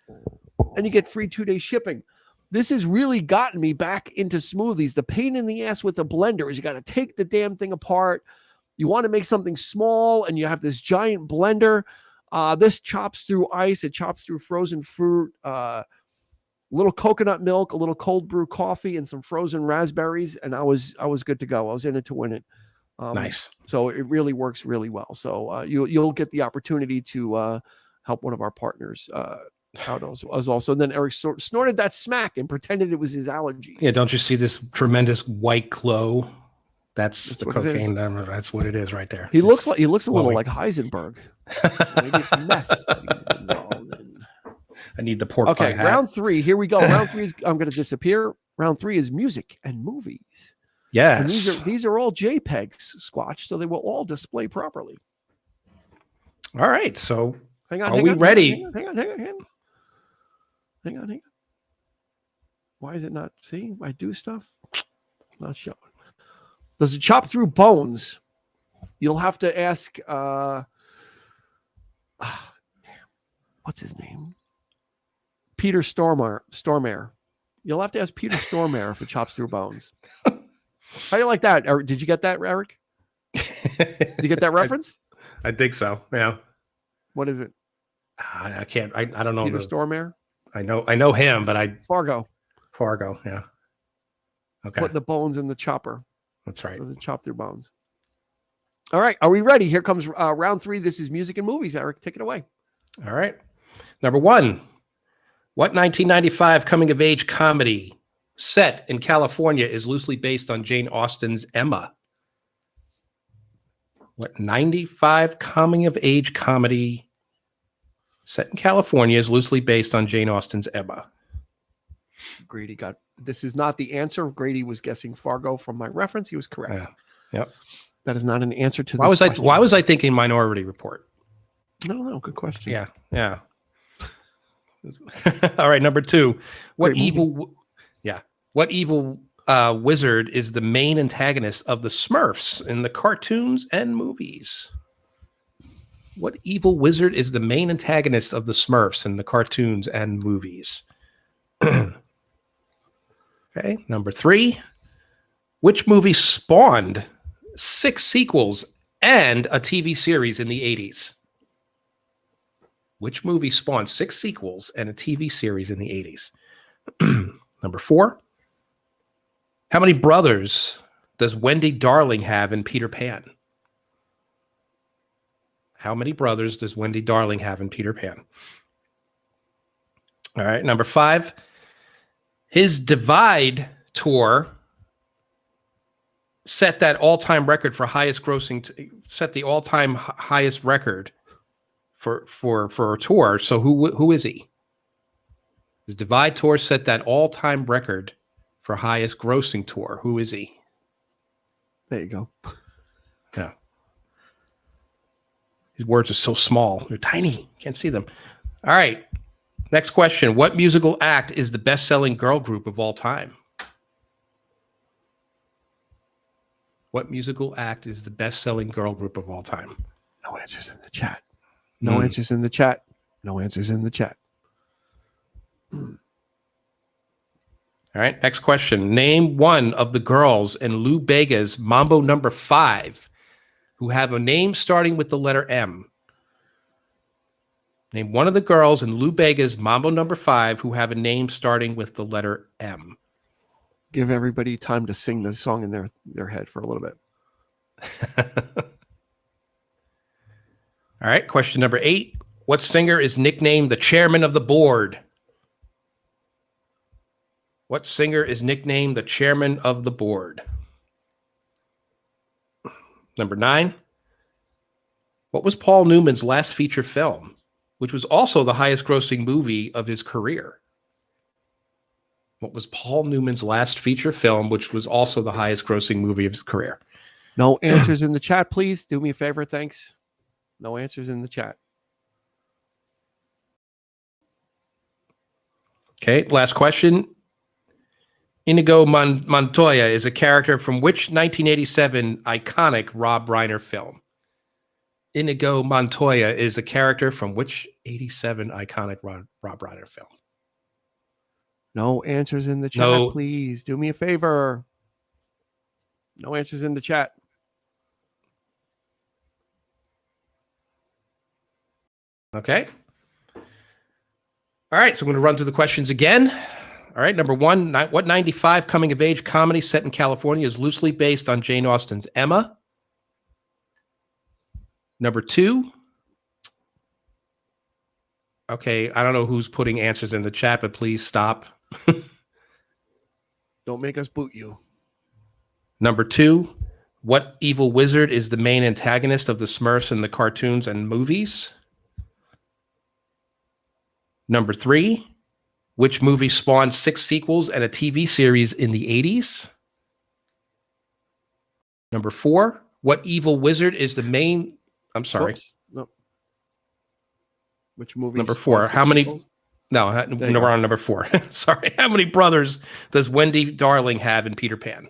and you get free 2-day shipping. This has really gotten me back into smoothies. The pain in the ass with a blender is you got to take the damn thing apart. You want to make something small and you have this giant blender. This chops through ice. It chops through frozen fruit, a little coconut milk, a little cold brew coffee, and some frozen raspberries. And I was good to go. I was in it to win it. Nice. So it really works really well. So you'll get the opportunity to help one of our partners out as also. And then Eric snorted that smack and pretended it was his allergy. Yeah. Don't you see this tremendous white glow? That's the cocaine. That's what it is right there. He looks a little like Heisenberg. Maybe it's meth. I need the pork pie hat. Round 3. Here we go. Round 3 is I'm going to disappear. Round 3 is music and movies. Yes. And these are all JPEGs, Squatch, so they will all display properly. All right. So hang on. Are we ready? Hang on. Why is it not? See, I do stuff. Not showing. Does it chop through bones? You'll have to ask. What's his name? Peter Stormare. You'll have to ask Peter Stormare if it chops through bones. How do you like that? Did you get that, Eric? Did you get that reference? I think so. Yeah. What is it? I can't. I don't know. Peter Stormare. I know him, but Fargo. Yeah. Okay. Put the bones in the chopper. That's right. Doesn't chop through bones. All right. Are we ready? Here comes round 3. This is music and movies. Eric, take it away. All right. Number 1, What 1995 coming-of-age comedy set in California is loosely based on Jane Austen's Emma? What 95 coming-of-age comedy set in California is loosely based on Jane Austen's Emma? Grady got... This is not the answer. Grady was guessing Fargo from my reference. He was correct. Yeah. Yep. That is not an answer to this question. Why was I thinking Minority Report? I don't know. Good question. Yeah. All right, number 2. What evil wizard is the main antagonist of the Smurfs in the cartoons and movies? What evil wizard is the main antagonist of the Smurfs in the cartoons and movies? Okay, number 3. Which movie spawned 6 sequels and a TV series in the 80s? Which movie spawned 6 sequels and a TV series in the 80s? Number 4. How many brothers does Wendy Darling have in Peter Pan? How many brothers does Wendy Darling have in Peter Pan? All right, number 5. His Divide tour set that all-time record for highest grossing, set the all-time highest record for a tour. So who is he? His Divide tour set that all-time record for highest grossing tour. Who is he? There you go. Yeah. These words are so small. They're tiny. Can't see them. All right. Next question. What musical act is the best-selling girl group of all time? What musical act is the best-selling girl group of all time? No answers in the chat. No answers in the chat. No answers in the chat. All right. Next question. Name one of the girls in Lou Bega's Mambo No. 5 who have a name starting with the letter M. Name one of the girls in Lou Bega's Mambo No. 5 who have a name starting with the letter M. Give everybody time to sing the song in their head for a little bit. All right. Question number 8. What singer is nicknamed the chairman of the board? What singer is nicknamed the chairman of the board? Number 9. What was Paul Newman's last feature film, which was also the highest grossing movie of his career? What was Paul Newman's last feature film, which was also the highest grossing movie of his career? No answers in the chat, please. Do me a favor. Thanks. No answers in the chat. Okay, last question. Inigo Montoya is a character from which 1987 iconic Rob Reiner film? Inigo Montoya is a character from which 87 iconic Rob Reiner film? No answers in the chat, please. Do me a favor. No answers in the chat. Okay. All right, so I'm going to run through the questions again. All right, number 1, what 95 coming-of-age comedy set in California is loosely based on Jane Austen's Emma? Number 2. Okay, I don't know who's putting answers in the chat, but please stop. Don't make us boot you. Number 2, what evil wizard is the main antagonist of the Smurfs in the cartoons and movies? Number 3, which movie spawned 6 sequels and a TV series in the 80s? Number 4, what evil wizard is the main... I'm sorry. Oops. No. Which movie? Number 4. How many... Sequels? No, we're on number 4. Sorry. How many brothers does Wendy Darling have in Peter Pan?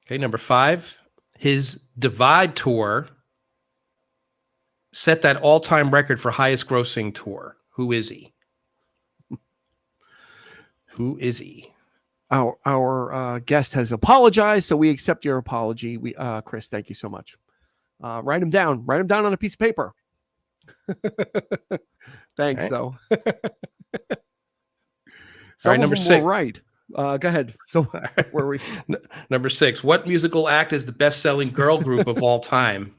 Okay, number 5. His Divide tour set that all-time record for highest grossing tour. Who is he? Who is he? Our guest has apologized, so we accept your apology. We, Chris, thank you so much. Write him down. Write him down on a piece of paper. Thanks, right. Though. All right, number 6. Right. Go ahead. So where are we? Number 6. What musical act is the best-selling girl group of all time?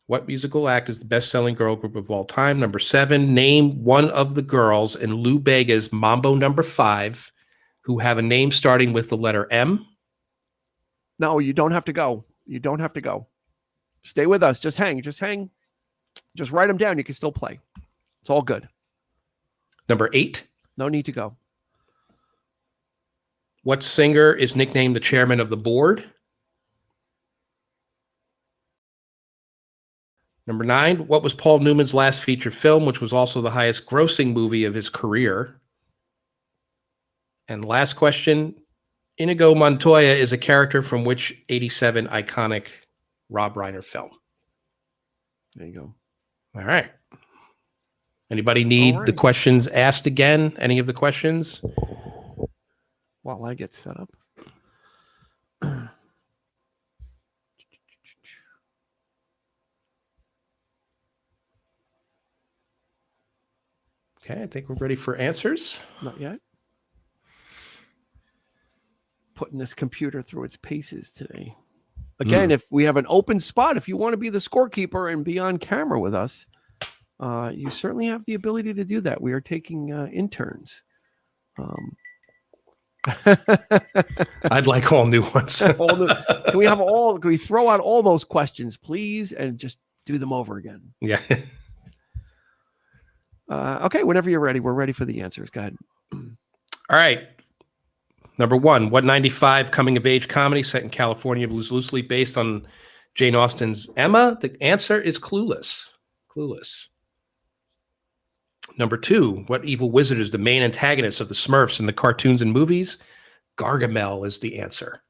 What musical act is the best-selling girl group of all time? Number 7, name one of the girls in Lou Bega's Mambo Number 5 who have a name starting with the letter M. No, you don't have to go. You don't have to go. Stay with us. Just hang. Just hang. Just write them down. You can still play. It's all good. Number 8. No need to go. What singer is nicknamed the chairman of the board? Number 9. What was Paul Newman's last feature film, which was also the highest grossing movie of his career? And last question. Inigo Montoya is a character from which 87 iconic Rob Reiner film? There you go. All right. Anybody need the questions asked again? Any of the questions? While I get set up. Okay, I think we're ready for answers. Not yet. Putting this computer through its paces today. Again, if we have an open spot, if you want to be the scorekeeper and be on camera with us, you certainly have the ability to do that. We are taking interns. I'd like all new ones. Can we throw out all those questions, please, and just do them over again? Yeah. Okay, whenever you're ready, we're ready for the answers. Go ahead. All right. Number 1, what 95 coming-of-age comedy set in California was loosely based on Jane Austen's Emma? The answer is Clueless. Clueless. Number 2, what evil wizard is the main antagonist of the Smurfs in the cartoons and movies? Gargamel is the answer.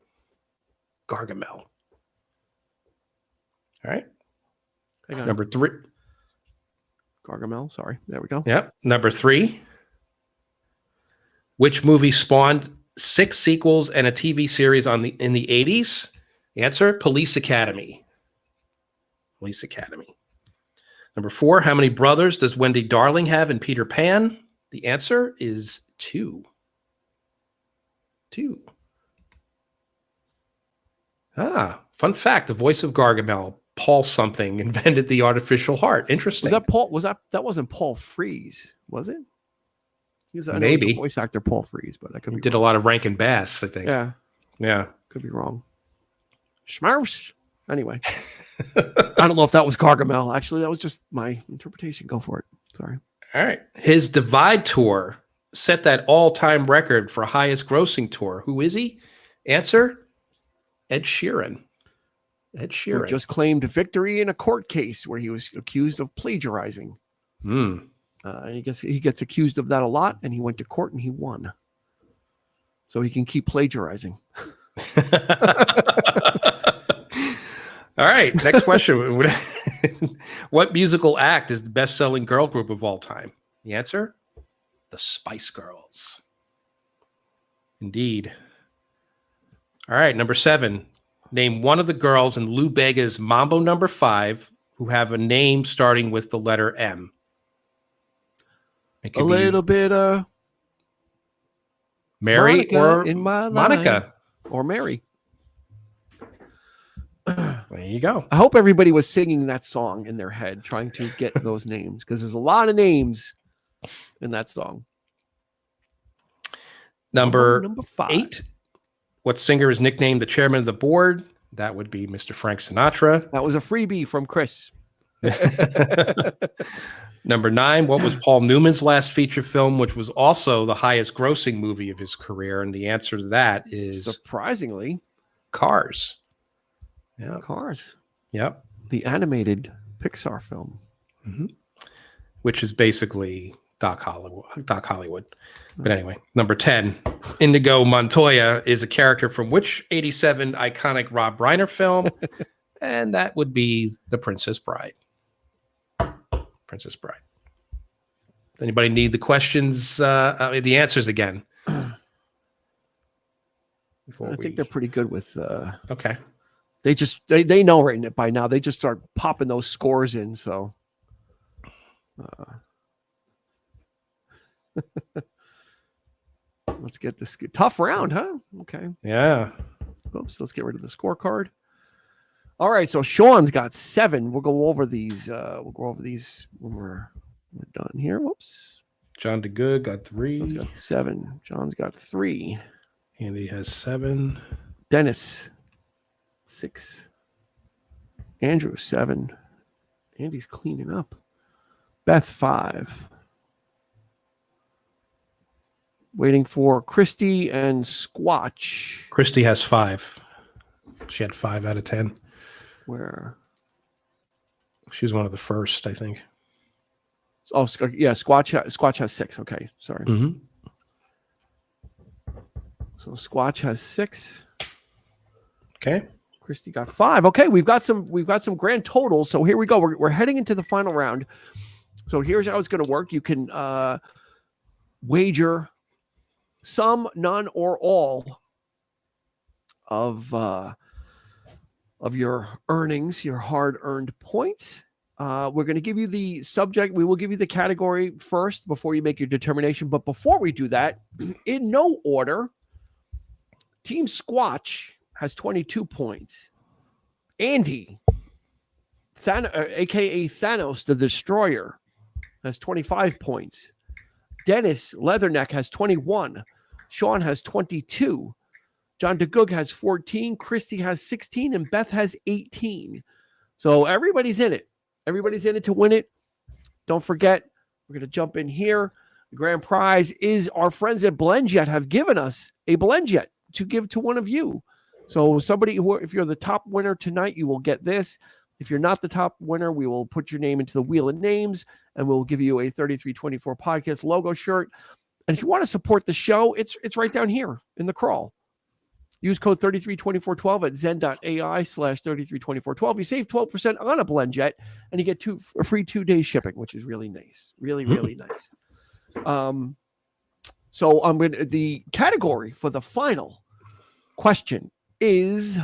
Gargamel. All right. Number 3. Gargamel, sorry. There we go. Yep. Number 3. Which movie spawned 6 sequels and a TV series in the 80s? Answer, Police Academy. Police Academy. Number 4, how many brothers does Wendy Darling have in Peter Pan? The answer is 2. 2. Fun fact, the voice of Gargamel, Paul something, invented the artificial heart. Interesting. Was that Paul? That wasn't Paul Frees, was it? Maybe voice actor Paul Frees, but I could be did wrong. A lot of Rankin Bass, I think. Yeah, could be wrong. Smurfs. Anyway, I don't know if that was Gargamel. Actually, that was just my interpretation. Go for it. Sorry. All right. His Divide tour set that all-time record for highest grossing tour. Who is he? Answer, Ed Sheeran. Ed Sheeran. Who just claimed victory in a court case where he was accused of plagiarizing. And he gets accused of that a lot, and he went to court and he won. So he can keep plagiarizing. All right, next question. What musical act is the best-selling girl group of all time? The answer? The Spice Girls. Indeed. All right, number 7. Name one of the girls in Lou Bega's Mambo Number 5 who have a name starting with the letter M. A little bit of Mary Monica or in my Monica life. Or Mary. There you go. I hope everybody was singing that song in their head, trying to get those names, because there's a lot of names in that song. Number 5. 8. What singer is nicknamed the chairman of the board? That would be Mr. Frank Sinatra. That was a freebie from Chris. Number 9, what was Paul Newman's last feature film, which was also the highest grossing movie of his career? And the answer to that is surprisingly Cars. Yeah, Cars. Yep. The animated Pixar film. Mm-hmm. Which is basically Doc Hollywood. But anyway, number 10, Inigo Montoya is a character from which 87 iconic Rob Reiner film? And that would be The Princess Bride. Princess Bride. Anybody need the questions, the answers again? I think they're pretty good with. Okay. They know right by now. They just start popping those scores in. So. Let's get this tough round, huh? Okay. Yeah. Oops. Let's get rid of the scorecard. All right, so Sean's got 7. We'll go over these. We'll go over these when we're done here. Whoops. John DeGood got 3. John's got 7. John's got 3. Andy has 7. Dennis 6. Andrew 7. Andy's cleaning up. Beth 5. Waiting for Christy and Squatch. Christy has 5. She had 5 out of 10. Where? She was one of the first, I think. Oh, yeah. Squatch has 6. Okay, sorry. Mm-hmm. So Squatch has 6. Okay. Christy got 5. Okay, we've got some grand totals. So here we go. We're heading into the final round. So here's how it's going to work. You can wager some, none, or all of your earnings, your hard-earned points. We're going to give you the subject. We will give you the category first before you make your determination. But before we do that, in no order, Team Squatch has 22 points. Andy, a.k.a. Thanos the Destroyer, has 25 points. Dennis Leatherneck has 21. Sean has 22. John DeGoog has 14. Christy has 16. And Beth has 18. So everybody's in it. Everybody's in it to win it. Don't forget, we're going to jump in here. The grand prize is our friends at BlendJet have given us a BlendJet to give to one of you. So somebody who, if you're the top winner tonight, you will get this. If you're not the top winner, we will put your name into the wheel of names and we'll give you a 3324 podcast logo shirt. And if you want to support the show, it's right down here in the crawl. Use code 332412 at zen.ai/332412. You save 12% on a BlendJet and you get a free 2-day shipping, which is really nice. Really, really nice. So I'm going to, the category for the final question is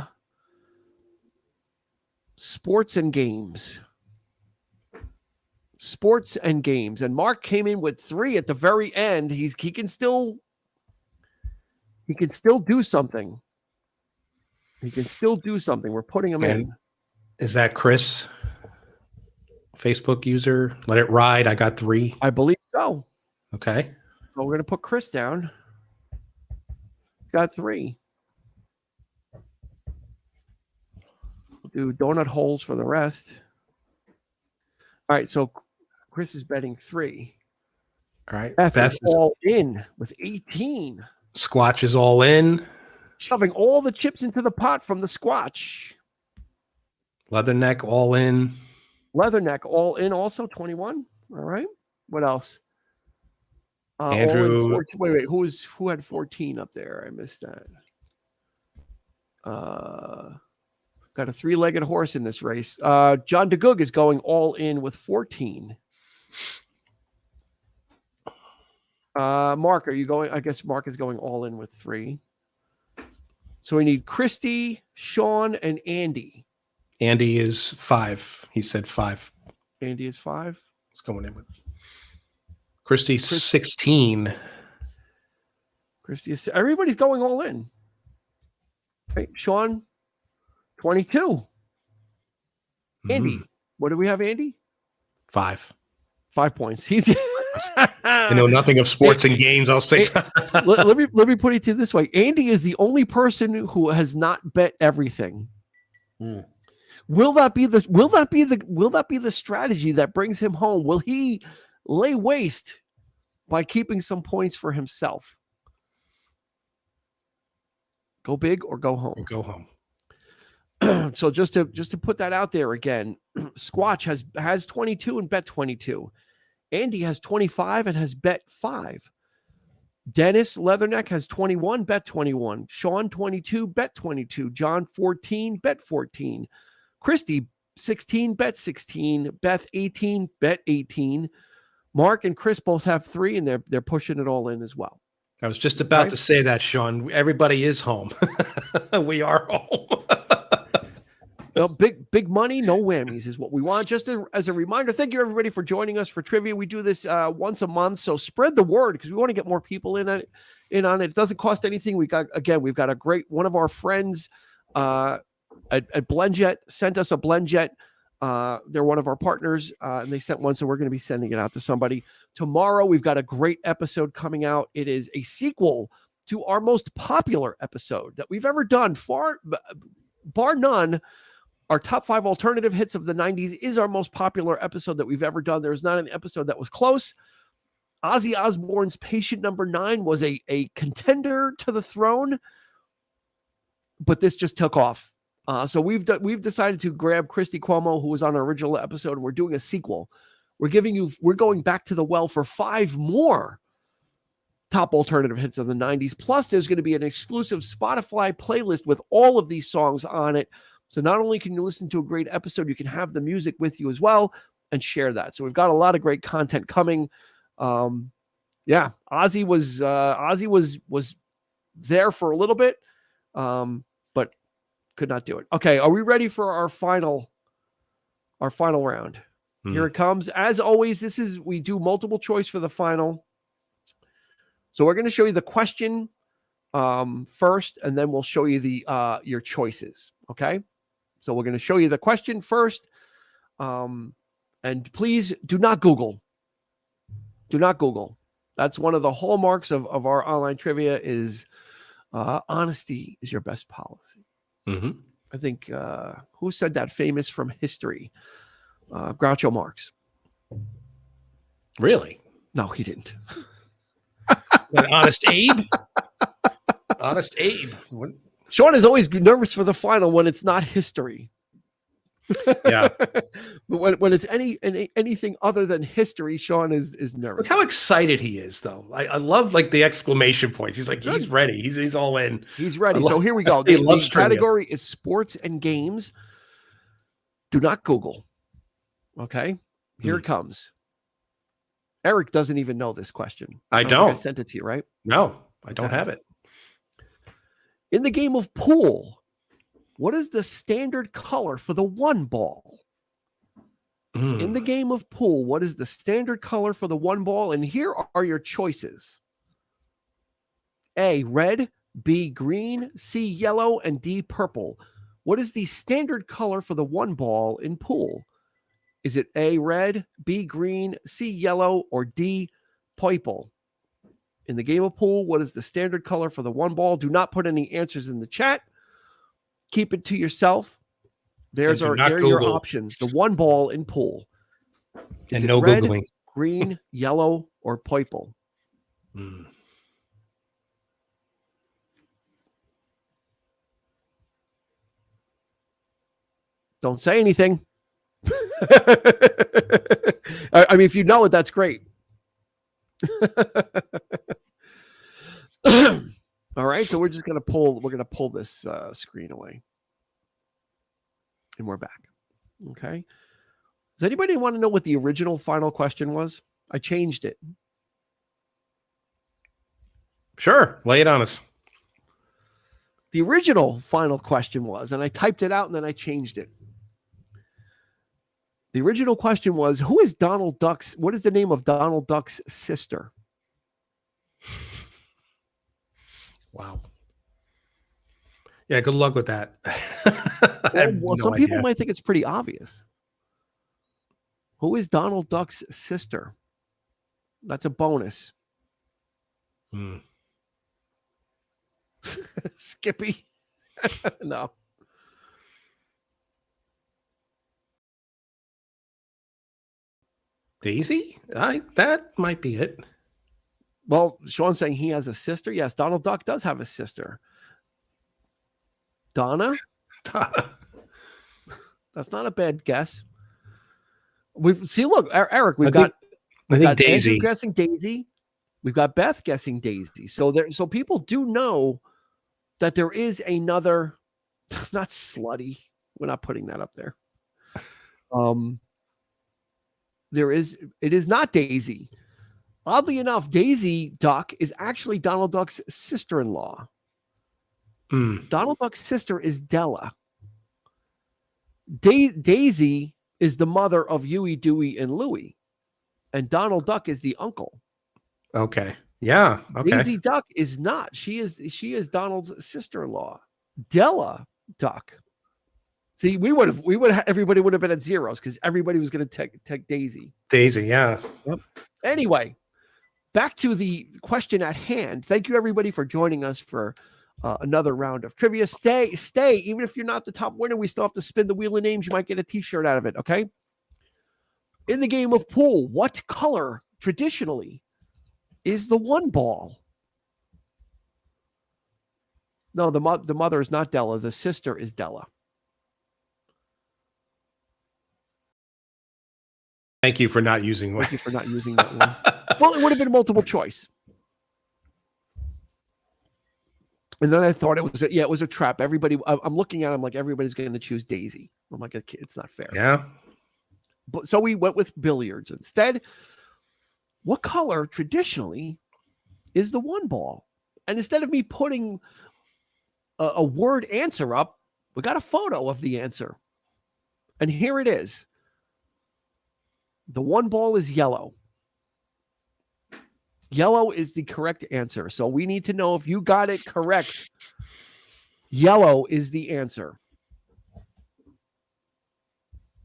sports and games. Sports and games. And Mark came in with 3 at the very end. He can still do something. He can still do something. We're putting him in. Is that Chris? Facebook user? Let it ride. I got 3. I believe so. Okay. So we're going to put Chris down. Got 3. We'll do donut holes for the rest. All right. So Chris is betting 3. All right. Beth is all in with 18. Squatch is all in. Shoving all the chips into the pot from the Squatch. Leatherneck all in. Leatherneck all in also 21. All right. What else? Andrew. Wait. Who had 14 up there? I missed that. Got a 3-legged horse in this race. John DeGoog is going all in with 14. Mark, are you going? I guess Mark is going all in with 3. So we need Christy, Sean, and Andy. Andy is 5. He said 5. Andy is 5. It's going in with Christy 16. Christy is. Everybody's going all in. Right, Sean, 22. Andy, what do we have? Andy, 5. 5 points. He's. I know nothing of sports and games. I'll say. let me put it to you this way. Andy is the only person who has not bet everything. Will that be the strategy that brings him home? Will he lay waste by keeping some points for himself? Go big or go home. Go home. So just to put that out there again, Squatch has 22 and bet 22. Andy has 25 and has bet 5. Dennis Leatherneck has 21, bet 21. Sean 22, bet 22. John 14, bet 14. Christy 16, bet 16. Beth 18, bet 18. Mark and Chris both have 3, and they're pushing it all in as well. I was just about to say that, Sean. Everybody is home. We are home. Well, big money, no whammies is what we want. Just as a reminder, thank you everybody for joining us for trivia. We do this once a month, so spread the word because we want to get more people in on it. It doesn't cost anything. We've got a great one of our friends at BlendJet sent us a BlendJet. They're one of our partners, and they sent one, so we're going to be sending it out to somebody. Tomorrow, we've got a great episode coming out. It is a sequel to our most popular episode that we've ever done, bar none. Our top 5 alternative hits of the 90s is our most popular episode that we've ever done. There's not an episode that was close. Ozzy Osbourne's Patient Number 9 was a contender to the throne, but this just took off. So we've decided to grab Christy Cuomo, who was on our original episode, and we're doing a sequel. We're going back to the well for 5 more top alternative hits of the 90s. Plus, there's going to be an exclusive Spotify playlist with all of these songs on it. So not only can you listen to a great episode, you can have the music with you as well and share that. So we've got a lot of great content coming. Ozzy was there for a little bit, but could not do it. Okay, are we ready for our final round? Here it comes. As always, we do multiple choice for the final. So we're going to show you the question first, and then we'll show you your choices. Okay. So we're going to show you the question first. And please do not Google. Do not Google. That's one of the hallmarks of our online trivia is honesty is your best policy. Mm-hmm. I think, who said that famous from history? Groucho Marx. Really? No, he didn't. Honest Abe? Honest Abe. What? Sean is always nervous for the final when it's not history. Yeah. But when it's anything other than history, Sean is nervous. Look how excited he is, though. I love like the exclamation points. He's like, he's ready. He's all in. He's ready. So here we go. The category is sports and games. Do not Google. Okay. Here it comes. Eric doesn't even know this question. I don't. I sent it to you, right? No, I don't have it. In the game of pool, what is the standard color for the 1 ball? In the game of pool, what is the standard color for the 1 ball? And here are your choices. A, red, B, green, C, yellow, and D, purple. What is the standard color for the 1 ball in pool? Is it A, red, B, green, C, yellow, or D, purple? In the game of pool, what is the standard color for the 1 ball? Do not put any answers in the chat. Keep it to yourself. There are your options. The 1 ball in pool. Is and no red, Googling. Green, yellow, or purple? Don't say anything. I mean, if you know it, that's great. All right, so we're going to pull this screen away. And we're back. Okay. Does anybody want to know what the original final question was? I changed it. Sure. Lay it on us. The original final question was, and I typed it out and then I changed it. The original question was, what is the name of Donald Duck's sister? Wow. Yeah, good luck with that. Some people might think it's pretty obvious. Who is Donald Duck's sister? That's a bonus. Skippy? No. Daisy? That might be it. Well, Sean's saying he has a sister. Yes, Donald Duck does have a sister. Donna? That's not a bad guess. Look, Eric, we've got Daisy. Andrew guessing Daisy. We've got Beth guessing Daisy. So people do know that there is another, not slutty. We're not putting that up there. It is not Daisy. Oddly enough, Daisy Duck is actually Donald Duck's sister-in-law. Donald Duck's sister is Della. Daisy is the mother of Huey, Dewey, and Louie. And Donald Duck is the uncle. Okay. Yeah. Okay. Daisy Duck is not. She is Donald's sister-in-law. Della Duck See, everybody would have been at zeros because everybody was going to take Daisy. Daisy, yeah. Yep. Anyway, back to the question at hand. Thank you, everybody, for joining us for another round of trivia. Stay. Even if you're not the top winner, we still have to spin the wheel of names. You might get a T-shirt out of it, okay? In the game of pool, what color traditionally is the one ball? No, the mother is not Della. The sister is Della. Thank you for not using one. Thank you for not using that one. Well, it would have been multiple choice. And then I thought it was a trap. Everybody, I'm looking at it, I'm like, everybody's going to choose Daisy. I'm like, it's not fair. Yeah. But so we went with billiards instead. What color traditionally is the one ball? And instead of me putting a word answer up, we got a photo of the answer. And here it is. The one ball is yellow. Yellow is the correct answer. So we need to know if you got it correct. Yellow is the answer.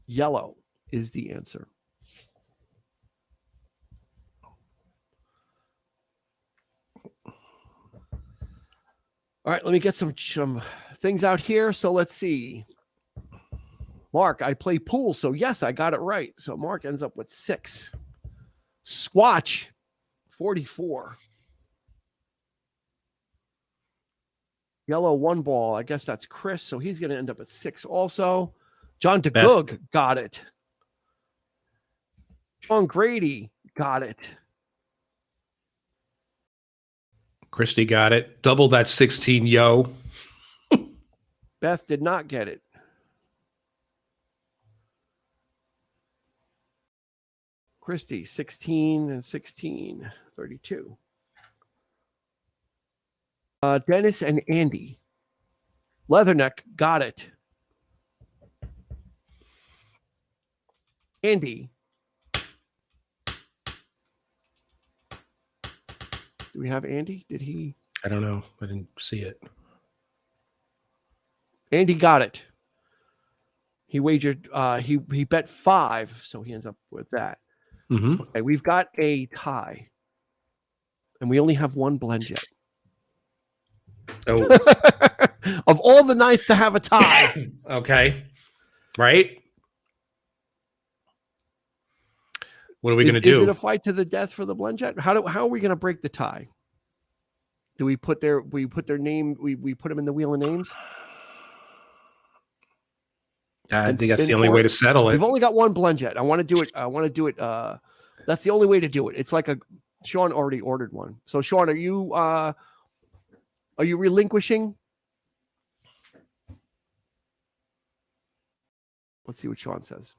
Yellow is the answer. All right, let me get some things out here. So let's see. Mark, I play pool, so yes, I got it right. So Mark ends up with 6. Squatch, 44. Yellow one ball. I guess that's Chris, so he's going to end up at 6 also. John DeGoog got it. Sean Grady got it. Christy got it. Double that 16, yo. Beth did not get it. Christy, 16 and 16, 32. Dennis and Andy. Leatherneck got it. Andy. Do we have Andy? Did he? I don't know. I didn't see it. Andy got it. He wagered, he bet 5, so he ends up with that. Mm-hmm. Okay, we've got a tie. And we only have one blend yet. Oh. Of all the nights to have a tie. Okay. Right? What are we going to do? Is it a fight to the death for the blend jet? How are we going to break the tie? Do we put their name? We put them in the wheel of names. I think that's the only way to settle it. We've only got one blend jet. I want to do it. That's the only way to do it. It's like Sean already ordered one. So Sean, are you relinquishing? Let's see what Sean says.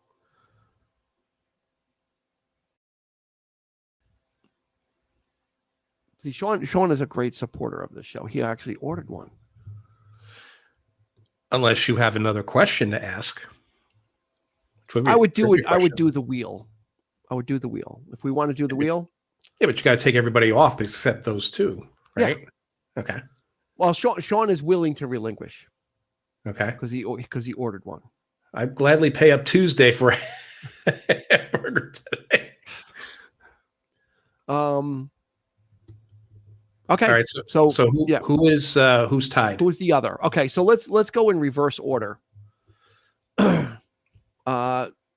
See, Sean is a great supporter of the show. He actually ordered one. Unless you have another question to ask. I would do it. I would do the wheel. I would do the wheel. If we want to do the wheel. Yeah, but you got to take everybody off except those two, right? Yeah. Okay. Well, Sean is willing to relinquish. Okay. Because he ordered one. I'd gladly pay up Tuesday for a burger today. Okay. All right. So who's tied? Who's the other? Okay. So let's go in reverse order. In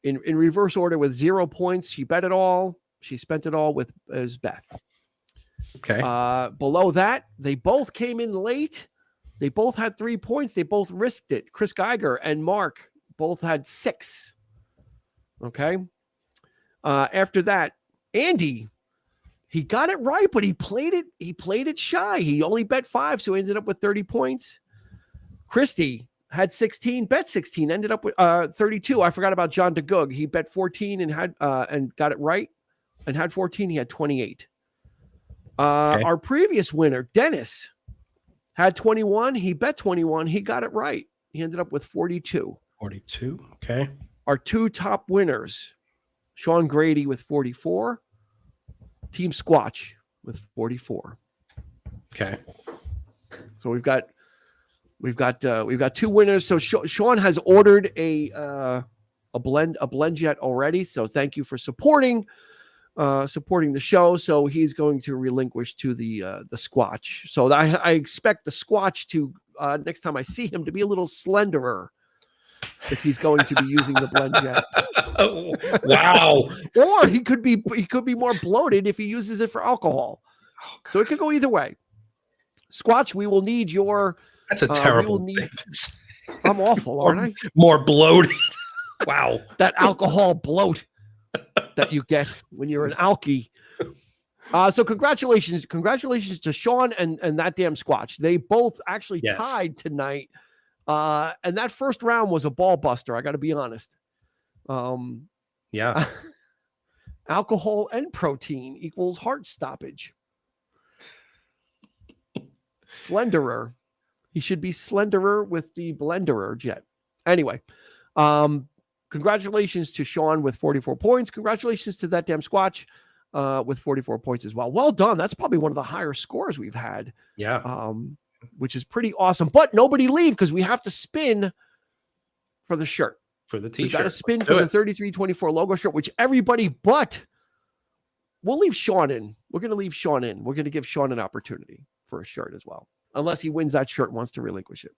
reverse order with 0 points. She bet it all. She spent it all as Beth. Okay. Below that, they both came in late. They both had 3 points. They both risked it. Chris Geiger and Mark both had 6. Okay. After that, Andy, he got it right, but he played it shy. He only bet 5, so he ended up with 30 points. Christy had 16, bet 16, ended up with 32. I forgot about John DeGoog. He bet 14 and had and got it right, and had 14. He had 28. Okay. Our previous winner, Dennis, had 21. He bet 21. He got it right. He ended up with 42. 42. Okay. Our 2 top winners, Sean Grady with 44. Team Squatch with 44. Okay. So we've got we've got 2 winners. So Sean has ordered a blend jet already. So thank you for supporting the show. So he's going to relinquish to the Squatch. So I expect the Squatch to next time I see him to be a little slenderer if he's going to be using the blend jet. Wow. Or he could be more bloated if he uses it for alcohol. Oh, so it could go either way. Squatch, we will need your. That's a terrible thing. I'm awful, aren't I? More bloated. Wow. That alcohol bloat that you get when you're an alkie. So congratulations to Sean and that damn Squatch. They both actually tied tonight. And that first round was a ball buster. I got to be honest. Yeah. Alcohol and protein equals heart stoppage. Slenderer. He should be slenderer with the blenderer jet. Anyway, congratulations to Sean with 44 points. Congratulations to that damn Squatch with 44 points as well. Well done. That's probably one of the higher scores we've had. Yeah. Which is pretty awesome. But nobody leave because we have to spin for the shirt. For the t-shirt. We've got to spin for the 3324 logo shirt, which everybody but we'll leave Sean in. We're going to leave Sean in. We're going to give Sean an opportunity for a shirt as well. Unless he wins that shirt and wants to relinquish it.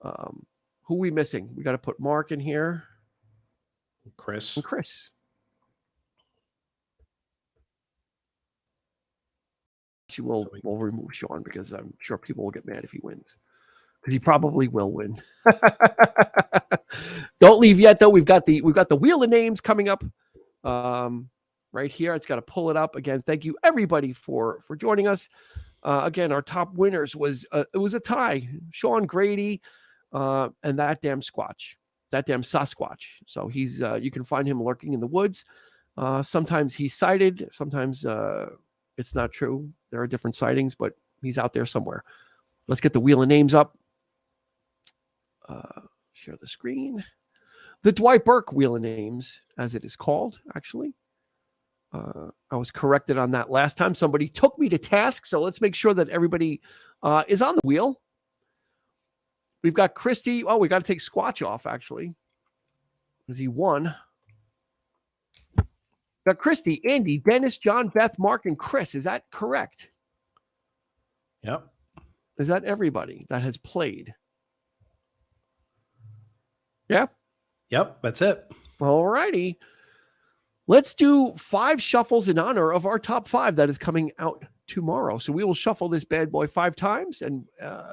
Who are we missing? We got to put Mark in here. Chris. And Chris. We'll remove Sean because I'm sure people will get mad if he wins. Because he probably will win. Don't leave yet, though. We've got the wheel of names coming up right here. It's got to pull it up again. Thank you everybody for joining us. Again, our top winners was it was a tie. Sean Grady and that damn Squatch, that damn Sasquatch. So he's you can find him lurking in the woods. Sometimes he's sighted. Sometimes it's not true. There are different sightings, but he's out there somewhere. Let's get the wheel of names up. Share the screen. The Dwight Burke wheel of names, as it is called, actually. I was corrected on that last time. Somebody took me to task, so let's make sure that everybody is on the wheel. We've got Christy. Oh, we got to take Squatch off, actually, because he won. Got Christy, Andy, Dennis, John, Beth, Mark, and Chris. Is that correct? Yep. Is that everybody that has played? Yeah. Yep, that's it. All righty. Let's do 5 shuffles in honor of our top 5 that is coming out tomorrow. So we will shuffle this bad boy 5 times, and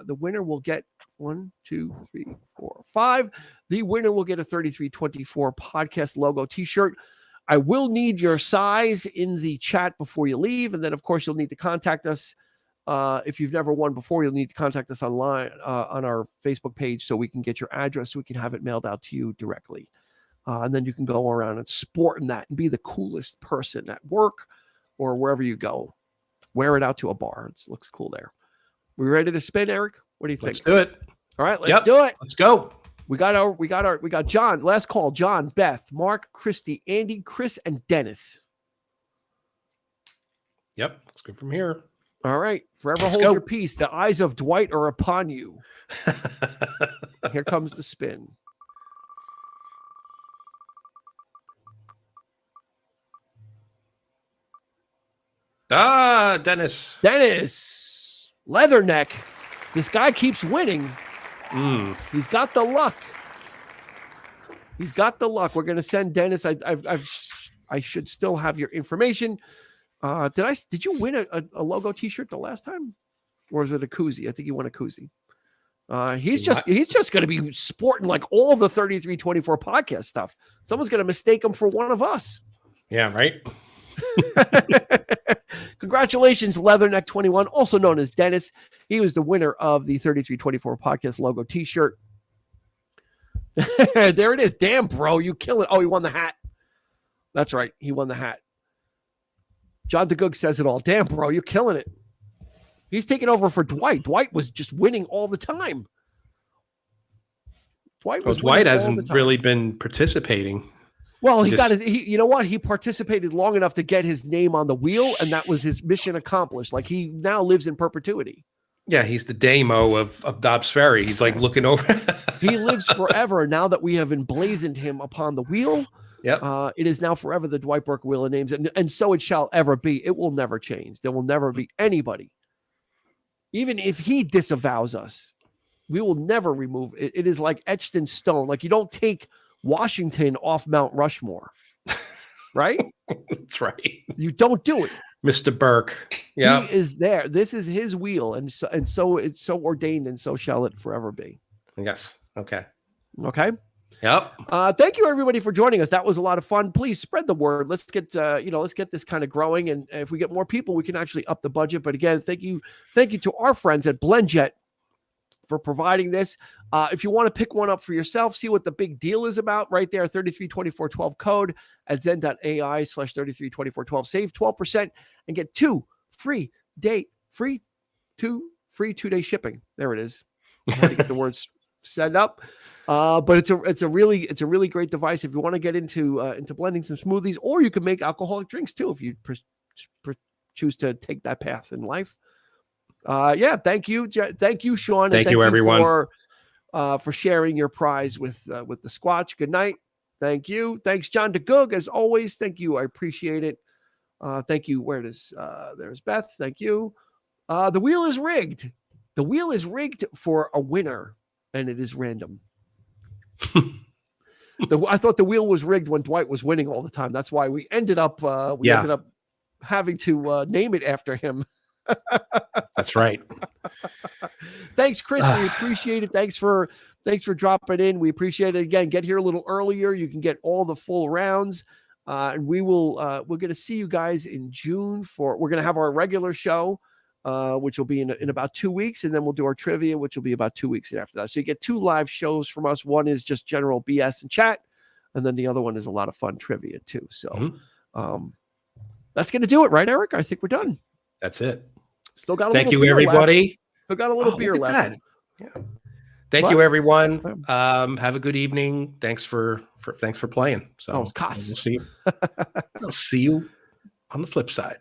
the winner will get 1, 2, 3, 4, 5. The winner will get a 3324 podcast logo t-shirt. I will need your size in the chat before you leave. And then, of course, you'll need to contact us. If you've never won before, you'll need to contact us online on our Facebook page so we can get your address so we can have it mailed out to you directly. And then you can go around and sport in that and be the coolest person at work or wherever you go. Wear it out to a bar. It looks cool there. We ready to spin, Eric? What do you think? Let's do it. All right, let's do it. Let's go. We got John. Last call. John, Beth, Mark, Christy, Andy, Chris, and Dennis. Yep. Let's go from here. All right. Forever hold your peace. The eyes of Dwight are upon you. Here comes the spin. Dennis. Leatherneck. This guy keeps winning. He's got the luck. We're going to send Dennis. I should still have your information. Did you win a logo t-shirt the last time? Or is it a koozie? I think you won a koozie. He's just going to be sporting like all the 3324 podcast stuff. Someone's going to mistake him for one of us. Yeah, right. Congratulations, Leatherneck 21, also known as Dennis. He was the winner of the 3324 podcast logo t-shirt. There it is. Damn, bro, you kill it. Oh, he won the hat. That's right. He won the hat. John DeGoog says it all. Damn, bro, you're killing it. He's taking over for Dwight. Dwight was just winning all the time. Dwight hasn't really been participating. Well, you know what? He participated long enough to get his name on the wheel, and that was his mission accomplished. Like, he now lives in perpetuity. Yeah, he's the Damo of Dobbs Ferry. He's like looking over. He lives forever now that we have emblazoned him upon the wheel. Yep. It is now forever the Dwight Burke Wheel of Names, and so it shall ever be. It will never change. There will never be anybody, even if he disavows us, we will never remove it. It is like etched in stone. Like you don't take Washington off Mount Rushmore, right? That's right. You don't do it. Mr. Burke. Yeah. He is there. This is his wheel. And so it's so ordained, and so shall it forever be. Yes. Okay. Okay. Yep. Thank you everybody for joining us. That was a lot of fun. Please spread the word. Let's get let's get this kind of growing. And if we get more people, we can actually up the budget. But again, thank you to our friends at BlendJet for providing this. If you want to pick one up for yourself, see what the big deal is about right there, 332412 code at zen.ai/332412. Save 12% and get 2 free 2-day shipping. There it is. I want to get the words set up. But it's a really great device if you want to get into blending some smoothies, or you can make alcoholic drinks too if you choose to take that path in life. Thank you, Sean. Thank you, everyone, for sharing your prize with the Squatch. Good night. Thank you. Thanks, John DeGoog, as always. Thank you. I appreciate it. Thank you. There's Beth. Thank you. The wheel is rigged. The wheel is rigged for a winner, and it is random. I thought the wheel was rigged when Dwight was winning all the time. That's why we ended up having to name it after him. That's right. Thanks, Chris. We appreciate it. Thanks for dropping in. We appreciate it. Again, get here a little earlier. You can get all the full rounds. And we're going to see you guys in June we're going to have our regular show, which will be in about 2 weeks. And then we'll do our trivia, which will be about 2 weeks after that. So you get 2 live shows from us. One is just general BS and chat. And then the other one is a lot of fun trivia too. So that's going to do it, right, Eric? I think we're done. That's it. Still got a Thank little you, everybody. Left. Still got a little beer left. Yeah. Thank you, everyone. Have a good evening. Thanks for playing. So it's Koss. We'll see you. I'll see you on the flip side.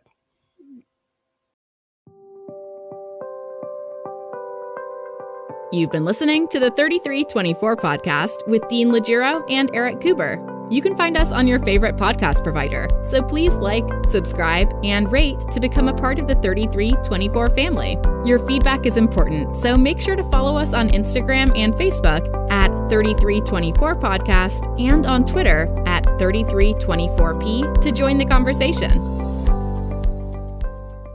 You've been listening to the 3324 podcast with Dean Legiro and Eric Kuber. You can find us on your favorite podcast provider, so please like, subscribe, and rate to become a part of the 3324 family. Your feedback is important, so make sure to follow us on Instagram and Facebook at 3324 Podcast and on Twitter at 3324P to join the conversation.